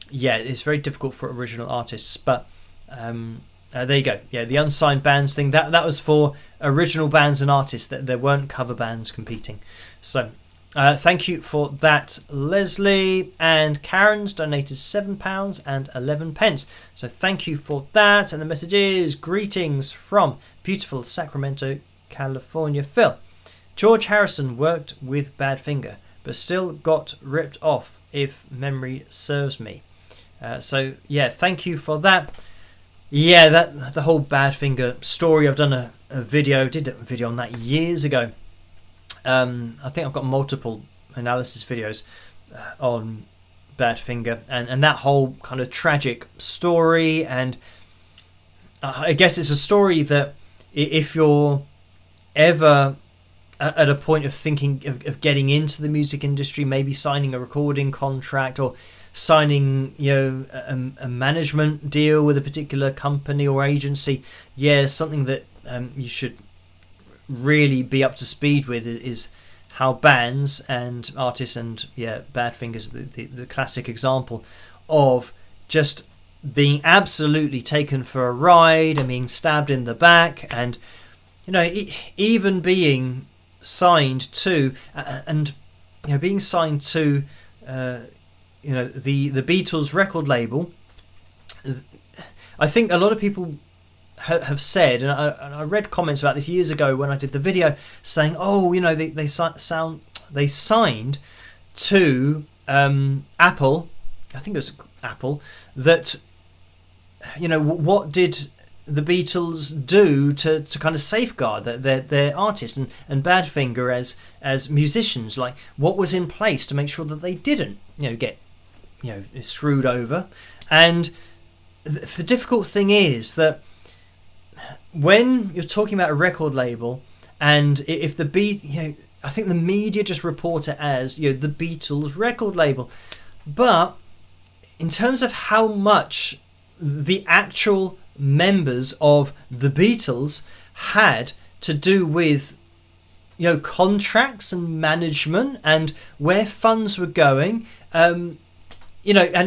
yeah, it's very difficult for original artists. But there you go. Yeah, the unsigned bands thing, that was for original bands and artists. That there weren't cover bands competing. So thank you for that, Leslie. And Karen's donated £7.11. So thank you for that. And the message is, greetings from beautiful Sacramento, California. Phil, George Harrison worked with Badfinger, but still got ripped off, if memory serves me. So yeah, thank you for that. Yeah, that the whole Badfinger story, I've done a video, did a video on that years ago. I think I've got multiple analysis videos on Badfinger and that whole kind of tragic story. And I guess it's a story that if you're ever at a point of thinking of getting into the music industry, maybe signing a recording contract or signing, a management deal with a particular company or agency, something that you should really be up to speed with is how bands and artists, and Badfinger's the classic example of just being absolutely taken for a ride and being stabbed in the back, and even being signed to being signed to the Beatles record label. I think a lot of people have said, and I read comments about this years ago when I did the video, saying, they signed to Apple. I think it was Apple. That what did the Beatles do to kind of safeguard their artist and Badfinger as musicians? Like, what was in place to make sure that they didn't get screwed over? And the difficult thing is that when you're talking about a record label, and if I think the media just report it as the Beatles record label, but in terms of how much the actual members of the Beatles had to do with contracts and management and where funds were going, and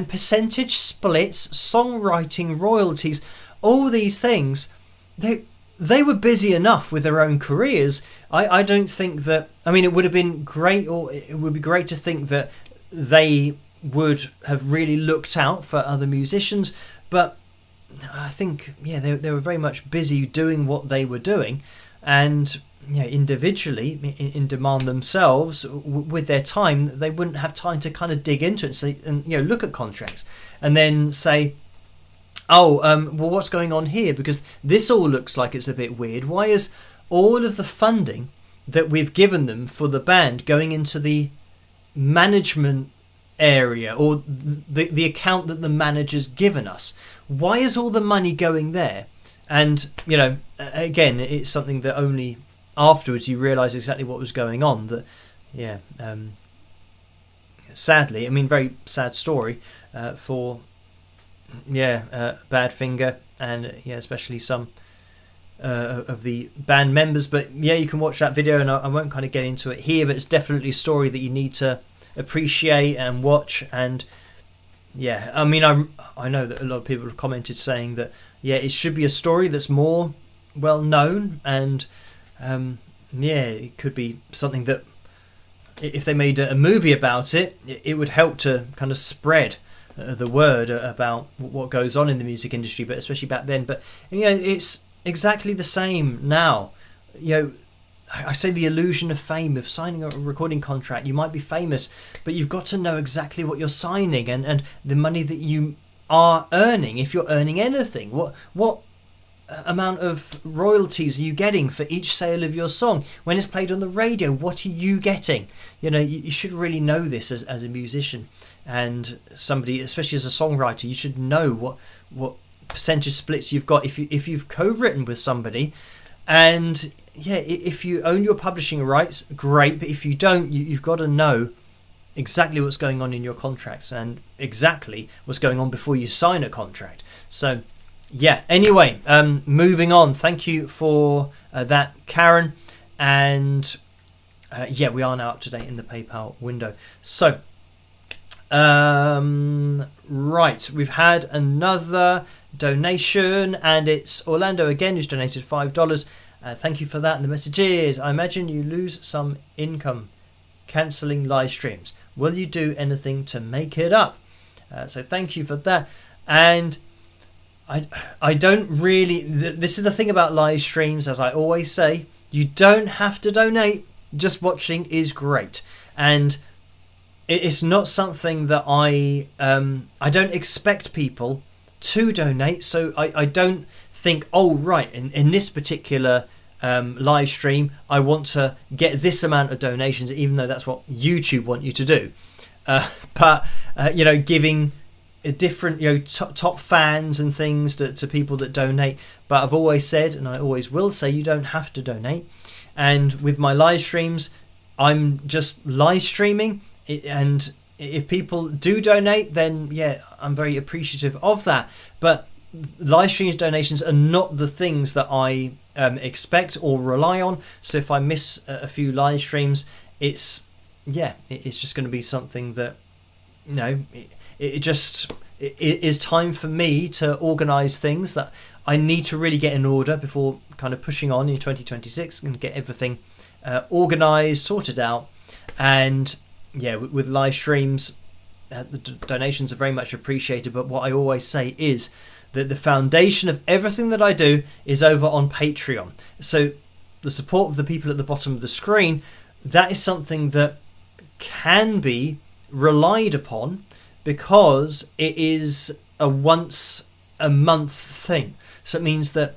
percentage splits, songwriting royalties, all these things, they were busy enough with their own careers. I don't think that, it would have been great, or it would be great to think that they would have really looked out for other musicians, but I think they were very much busy doing what they were doing, and individually in demand themselves with their time, they wouldn't have time to kind of dig into it and look at contracts and then say, well, what's going on here, because this all looks like it's a bit weird. Why is all of the funding that we've given them for the band going into the management area, or the account that the manager's given us? Why is all the money going there? And again, it's something that only afterwards you realise exactly what was going on. That sadly, very sad story for Badfinger, and especially some of the band members. But you can watch that video, and I won't kind of get into it here, but it's definitely a story that you need to appreciate and watch. And I know that a lot of people have commented saying that it should be a story that's more well known, and it could be something that if they made a movie about it, it would help to kind of spread the word about what goes on in the music industry, but especially back then. But it's exactly the same now. I say the illusion of fame, of signing a recording contract. You might be famous, but you've got to know exactly what you're signing and the money that you are earning, if you're earning anything. What amount of royalties are you getting for each sale of your song? When it's played on the radio, what are you getting? You should really know this as a musician and somebody, especially as a songwriter. You should know what percentage splits you've got if you've co-written with somebody. And if you own your publishing rights, great. But if you don't, you've got to know exactly what's going on in your contracts and exactly what's going on before you sign a contract. So anyway, moving on. Thank you for that, Karen. And we are now up to date in the PayPal window. So Right, we've had another donation, and it's Orlando again who's donated $5. Thank you for that. And the message is, I imagine you lose some income cancelling live streams. Will you do anything to make it up? So thank you for that. And I don't really... This is the thing about live streams, as I always say. You don't have to donate. Just watching is great. And it's not something that I don't expect people to donate. So I don't think, oh, right, in this particular live stream, I want to get this amount of donations, even though that's what YouTube want you to do. But giving a different, top fans and things to people that donate. But I've always said, and I always will say, you don't have to donate. And with my live streams, I'm just live streaming. And if people do donate, then yeah, I'm very appreciative of that. But live streams donations are not the things that I expect or rely on. So if I miss a few live streams, it's just going to be something that it is time for me to organise things that I need to really get in order before kind of pushing on in 2026 and get everything organised, sorted out. And yeah, with live streams, the donations are very much appreciated. But what I always say is that the foundation of everything that I do is over on Patreon. So the support of the people at the bottom of the screen, that is something that can be relied upon because it is a once a month thing. So it means that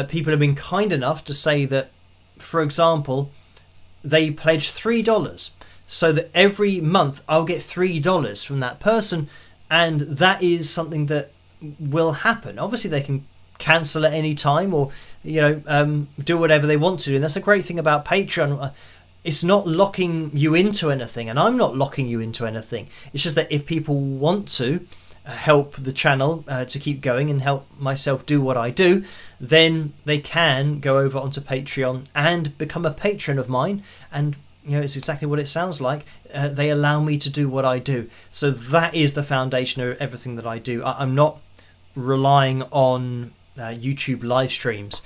people have been kind enough to say that, for example, they pledge $3, so that every month I'll get $3 from that person, and that is something that will happen. Obviously they can cancel at any time or do whatever they want to do, and that's a great thing about Patreon. It's not locking you into anything, and I'm not locking you into anything. It's just that if people want to help the channel to keep going and help myself do what I do, then they can go over onto Patreon and become a patron of mine. And it's exactly what it sounds like. They allow me to do what I do. So that is the foundation of everything that I do. I'm not relying on YouTube live streams,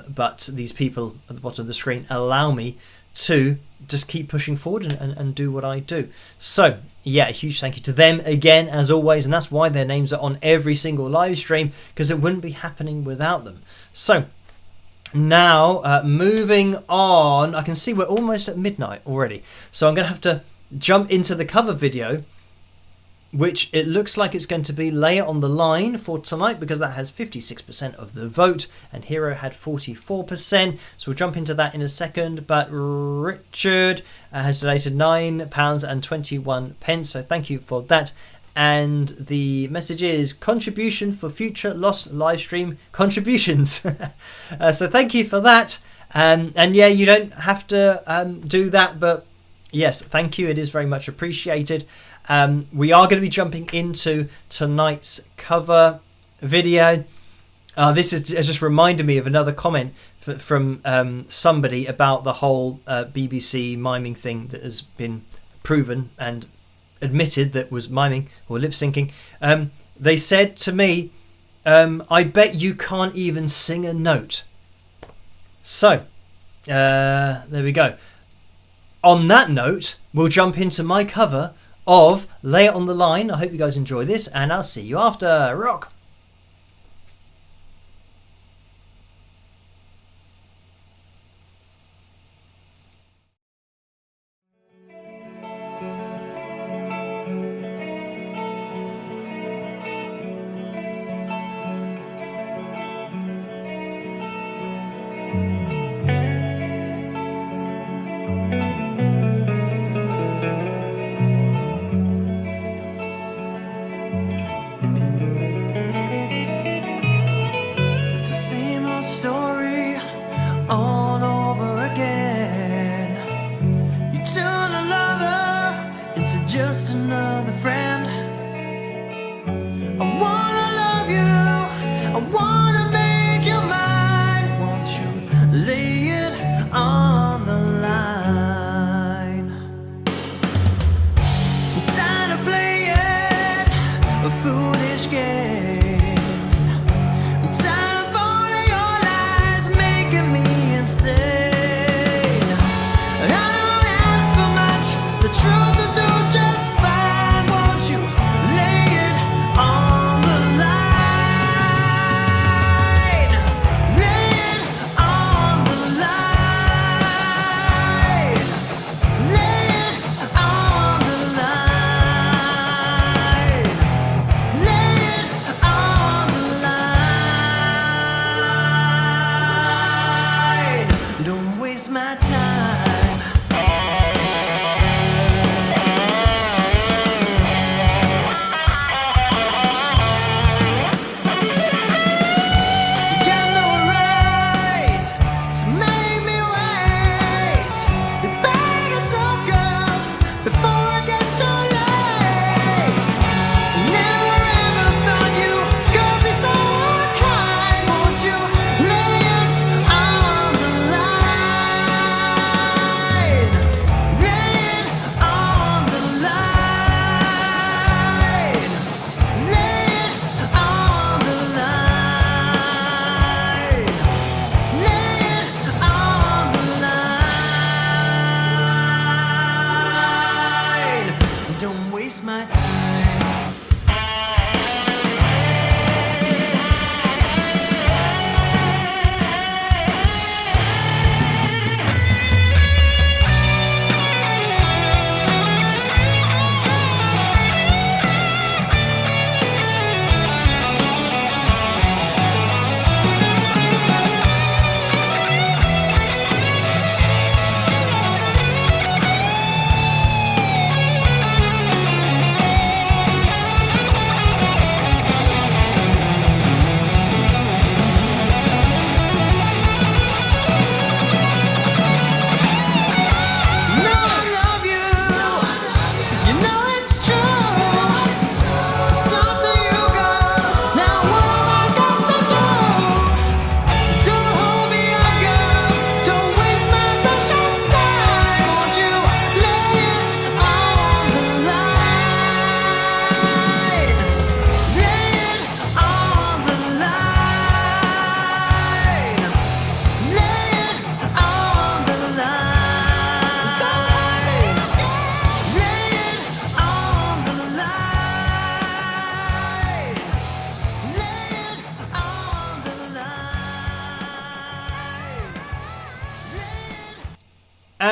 but these people at the bottom of the screen allow me to just keep pushing forward and do what I do. So yeah, a huge thank you to them again, as always, and that's why their names are on every single live stream, because it wouldn't be happening without them. So now moving on, I can see we're almost at midnight already, so I'm gonna have to jump into the cover video, which it looks like it's going to be Lay It on the Line for tonight, because that has 56% of the vote and Hero had 44%. So we'll jump into that in a second. But Richard has donated £9.21, so thank you for that. And the message is contribution for future lost live stream contributions. So thank you for that. And yeah, you don't have to do that, but yes, thank you. It is very much appreciated. We are going to be jumping into tonight's cover video. This has just reminded me of another comment from somebody about the whole BBC miming thing that has been proven and admitted that was miming or lip syncing. They said to me, I bet you can't even sing a note. So there we go. On that note, we'll jump into my cover of Lay It on the Line. I hope you guys enjoy this, and I'll see you after. Rock!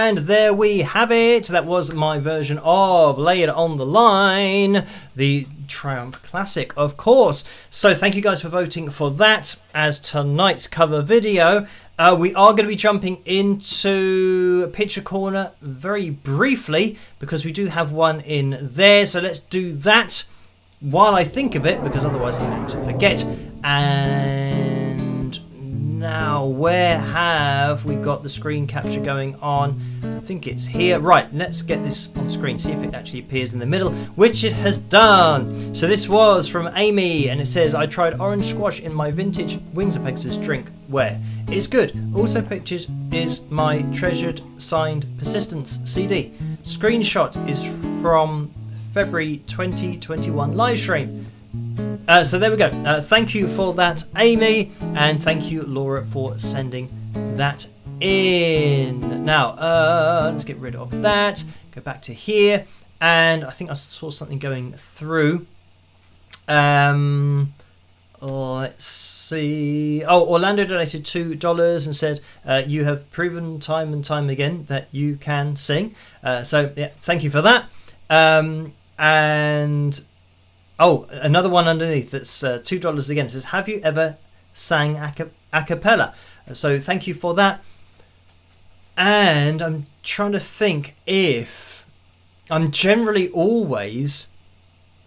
And there we have it. That was my version of Lay It On The Line, the Triumph Classic, of course. So thank you guys for voting for that as tonight's cover video. We are going to be jumping into Picture Corner very briefly because we do have one in there. So let's do that while I think of it, because otherwise I'm going to forget. And now, where have we got the screen capture going on? I think it's here. Right, let's get this on screen, see if it actually appears in the middle, which it has done. So this was from Amy, and it says, I tried orange squash in my vintage Wings of Pegasus drink. Where? It's good. Also pictured is my treasured signed Persistence CD. Screenshot is from February 2021 live stream. So there we go. Thank you for that, Amy, and thank you, Laura, for sending that in. Now, let's get rid of that. Go back to here, and I think I saw something going through. Let's see. Oh, Orlando donated $2 and said, you have proven time and time again that you can sing. So, yeah, thank you for that. And oh, another one underneath that's $2 again. It says, have you ever sang a cappella? So thank you for that. And I'm trying to think if I'm generally always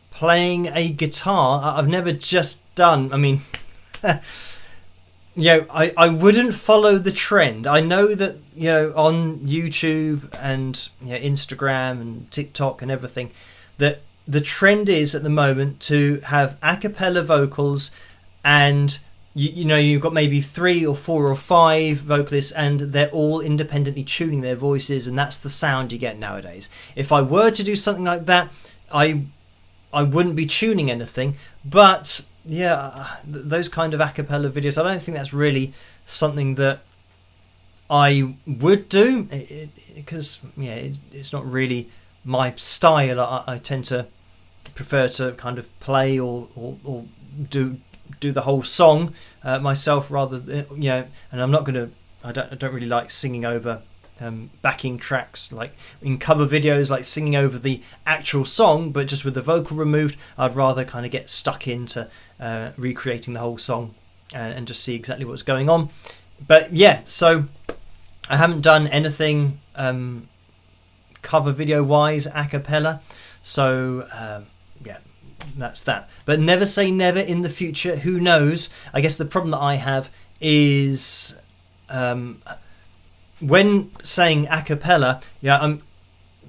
playing a guitar. I've never just done, I mean, I wouldn't follow the trend. I know that, on YouTube and Instagram and TikTok and everything, that the trend is at the moment to have a cappella vocals, and you've got maybe 3 or 4 or 5 vocalists, and they're all independently tuning their voices, and that's the sound you get nowadays. If I were to do something like that, I wouldn't be tuning anything. But yeah, those kind of a cappella videos, I don't think that's really something that I would do, because it's not really my style. I tend to prefer to kind of play or do the whole song myself, rather than, and I'm not going to, I don't really like singing over backing tracks, like in cover videos, like singing over the actual song but just with the vocal removed. I'd rather kind of get stuck into recreating the whole song and just see exactly what's going on. But yeah, so I haven't done anything cover video wise a cappella, so that's that. But never say never in the future. Who knows? I guess the problem that I have is when saying a cappella,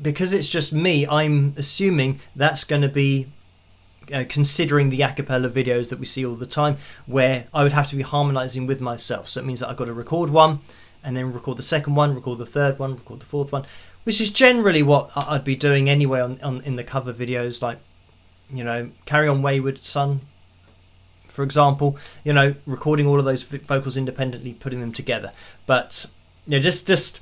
because it's just me, I'm assuming that's going to be considering the a cappella videos that we see all the time, where I would have to be harmonizing with myself. So it means that I've got to record one and then record the second one, record the third one, record the fourth one, which is generally what I'd be doing anyway in the cover videos, like, Carry On Wayward Son, for example, recording all of those vocals independently, putting them together. But just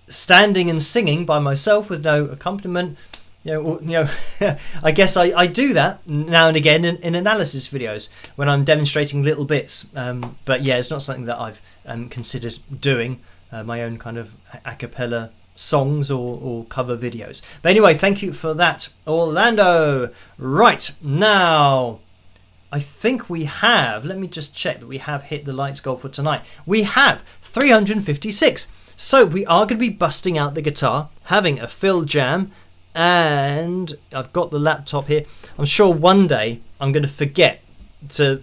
standing and singing by myself with no accompaniment, I guess I do that now and again in analysis videos when I'm demonstrating little bits. But yeah, it's not something that I've considered doing, my own kind of a cappella songs or cover videos. But anyway, thank you for that, Orlando. Right, now I think we have, let me just check that we have hit the lights goal for tonight. We have 356. So we are going to be busting out the guitar, having a fill jam, and I've got the laptop here. I'm sure one day I'm going to forget to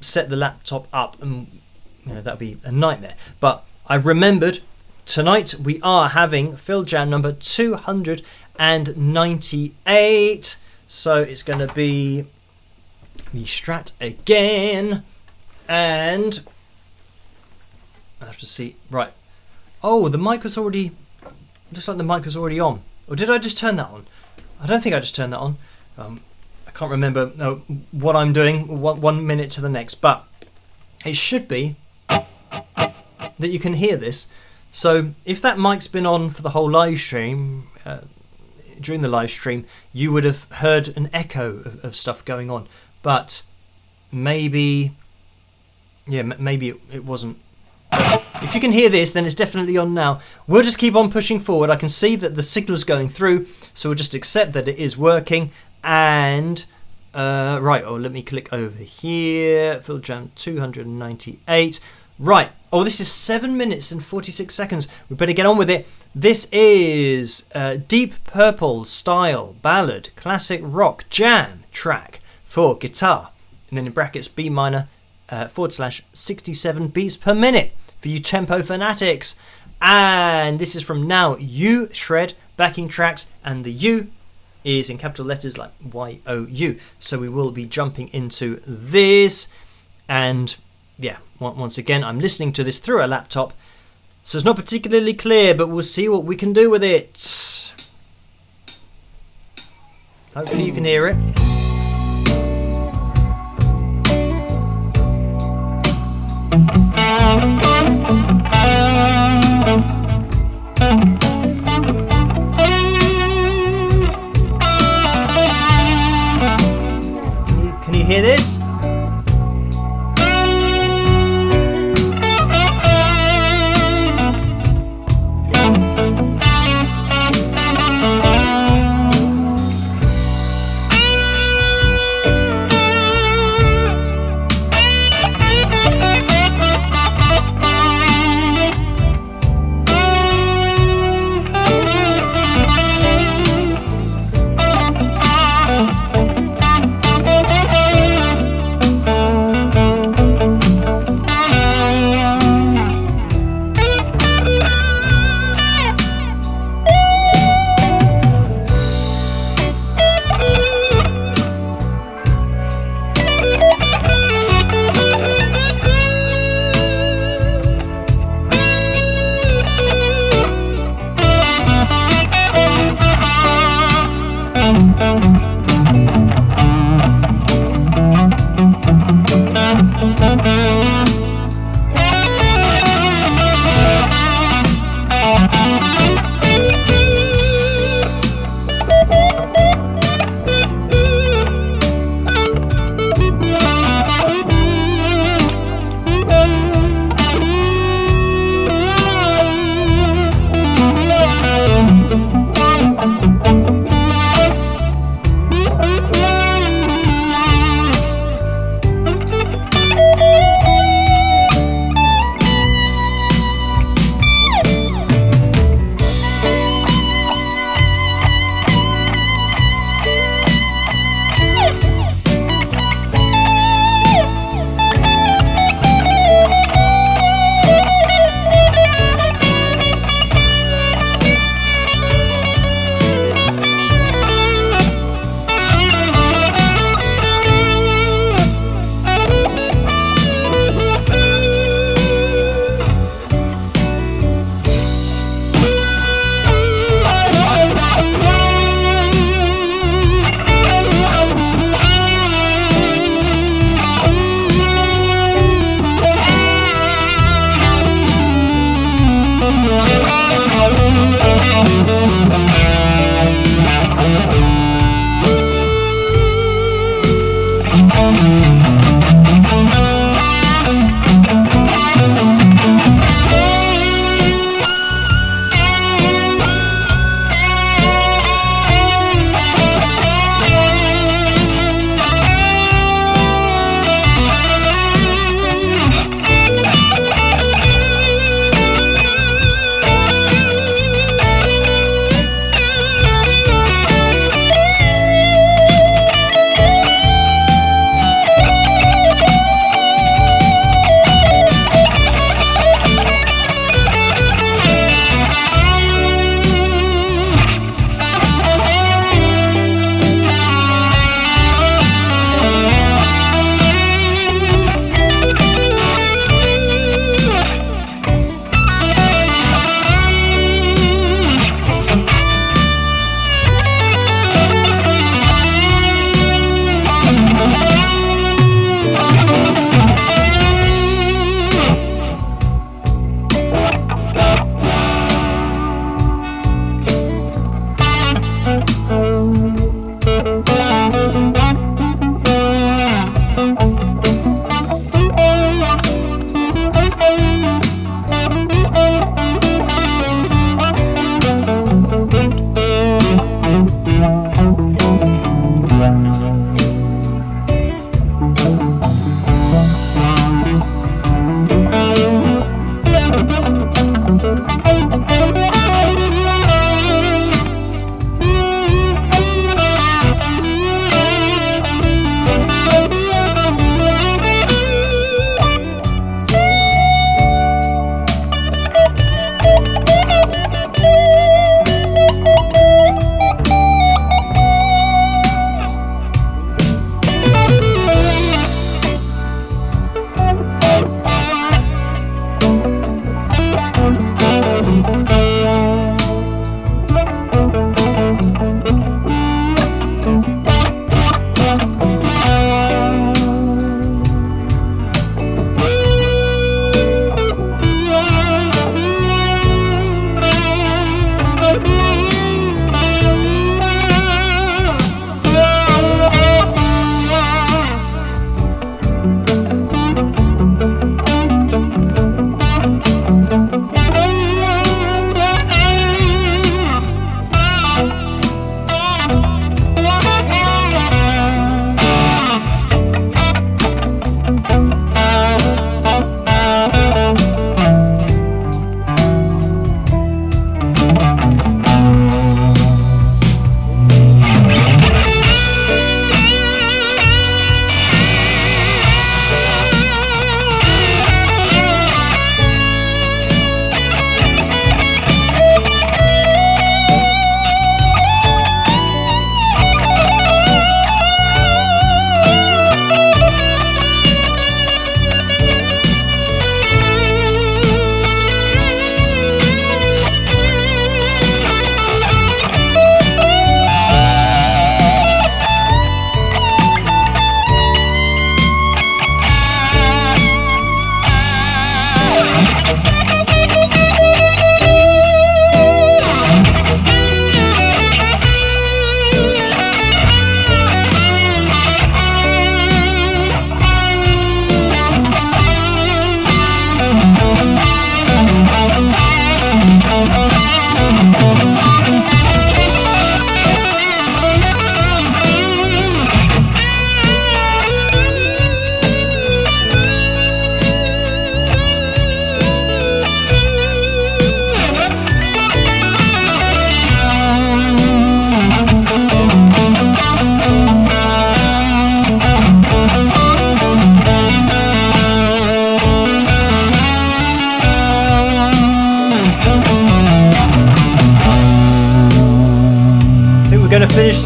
set the laptop up, and that'll be a nightmare. But I remembered tonight we are having fill jam number 298. So it's going to be the Strat again, and I have to see. Right. Oh, the mic was already. Looks like the mic was already on. Or did I just turn that on? I don't think I just turned that on. I can't remember what I'm doing 1 minute to the next, but it should be that you can hear this. So if that mic's been on for the whole live stream, during the live stream, you would have heard an echo of stuff going on. But maybe, maybe it wasn't. If you can hear this, then it's definitely on now. We'll just keep on pushing forward. I can see that the signal's going through, so we'll just accept that it is working. And right, let me click over here. Field jam 298. Right. Oh, this is 7 minutes and 46 seconds. We better get on with it. This is Deep Purple style ballad, classic rock jam track for guitar. And then in brackets B minor /67 beats per minute for you tempo fanatics. And this is from Now You Shred backing tracks, and the U is in capital letters like Y-O-U. So we will be jumping into this, and yeah, once again I'm listening to this through a laptop, so it's not particularly clear, but we'll see what we can do with it. Hopefully you can hear it. Can you hear this?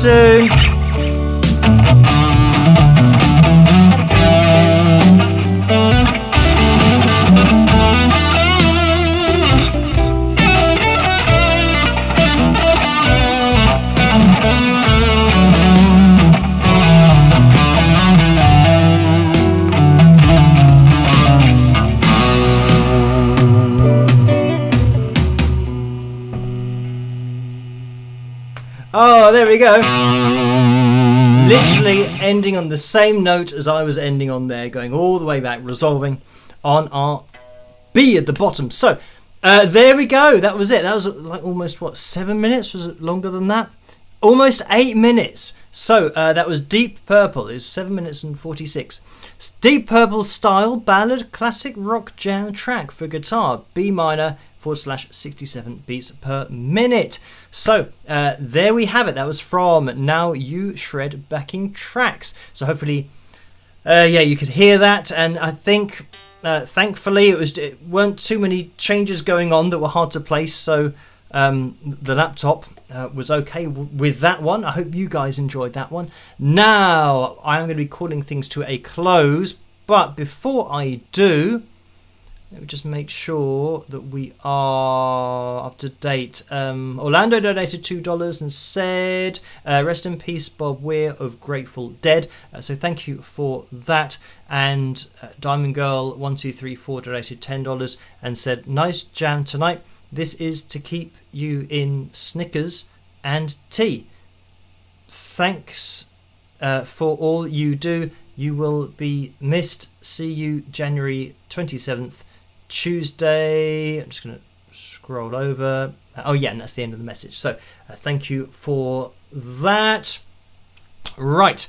soon. Oh, there we go. Literally ending on the same note as I was ending on there, going all the way back, resolving on our B at the bottom. So, there we go. That was it. That was like almost, 7 minutes? Was it longer than that? Almost 8 minutes. So, that was Deep Purple. It was 7 minutes and 46. Deep Purple style ballad classic rock jam track for guitar, B minor, /67 beats per minute. So there we have it. That was from Now You Shred backing tracks. So hopefully you could hear that, and I think thankfully it weren't too many changes going on that were hard to place, so the laptop was okay with that one. I hope you guys enjoyed that one. Now I am going to be calling things to a close, but before I do, let me just make sure that we are up to date. Orlando donated $2 and said, rest in peace, Bob Weir of Grateful Dead. So thank you for that. And Diamond Girl 1234 donated $10 and said, nice jam tonight. This is to keep you in Snickers and tea. Thanks for all you do. You will be missed. See you January 27th. Tuesday. I'm just going to scroll over. Oh yeah, and that's the end of the message. So thank you for that. Right.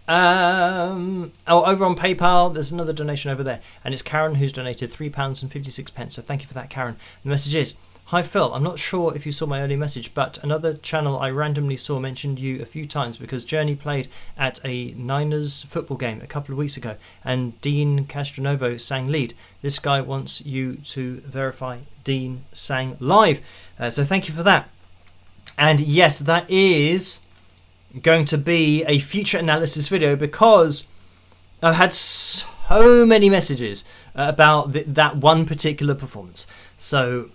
Over on PayPal, there's another donation over there, and it's Karen who's donated £3.56. So thank you for that, Karen. The message is, hi Phil, I'm not sure if you saw my early message, but another channel I randomly saw mentioned you a few times because Journey played at a Niners football game a couple of weeks ago and Dean Castronovo sang lead. This guy wants you to verify Dean sang live. So thank you for that. And yes, that is going to be a future analysis video because I've had so many messages about that one particular performance. So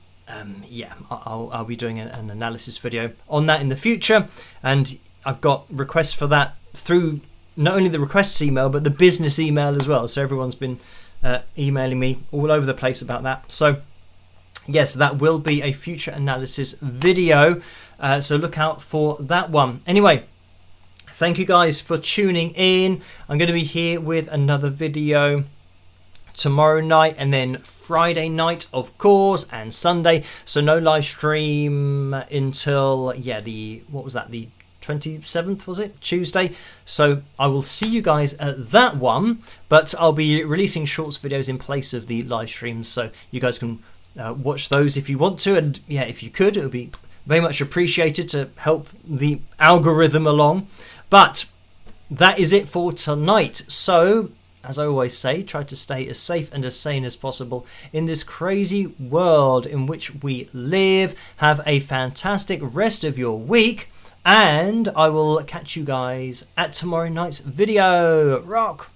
I'll be doing an analysis video on that in the future, and I've got requests for that through not only the requests email but the business email as well. So everyone's been emailing me all over the place about that. So yes, that will be a future analysis video. So look out for that one. Anyway, thank you guys for tuning in. I'm going to be here with another video tomorrow night and then Friday night, of course, and Sunday. So no live stream until the 27th, was it? Tuesday. So I will see you guys at that one, but I'll be releasing shorts videos in place of the live streams, so you guys can watch those if you want to, and if you could, it would be very much appreciated to help the algorithm along. But that is it for tonight. So as I always say, try to stay as safe and as sane as possible in this crazy world in which we live. Have a fantastic rest of your week, and I will catch you guys at tomorrow night's video. Rock!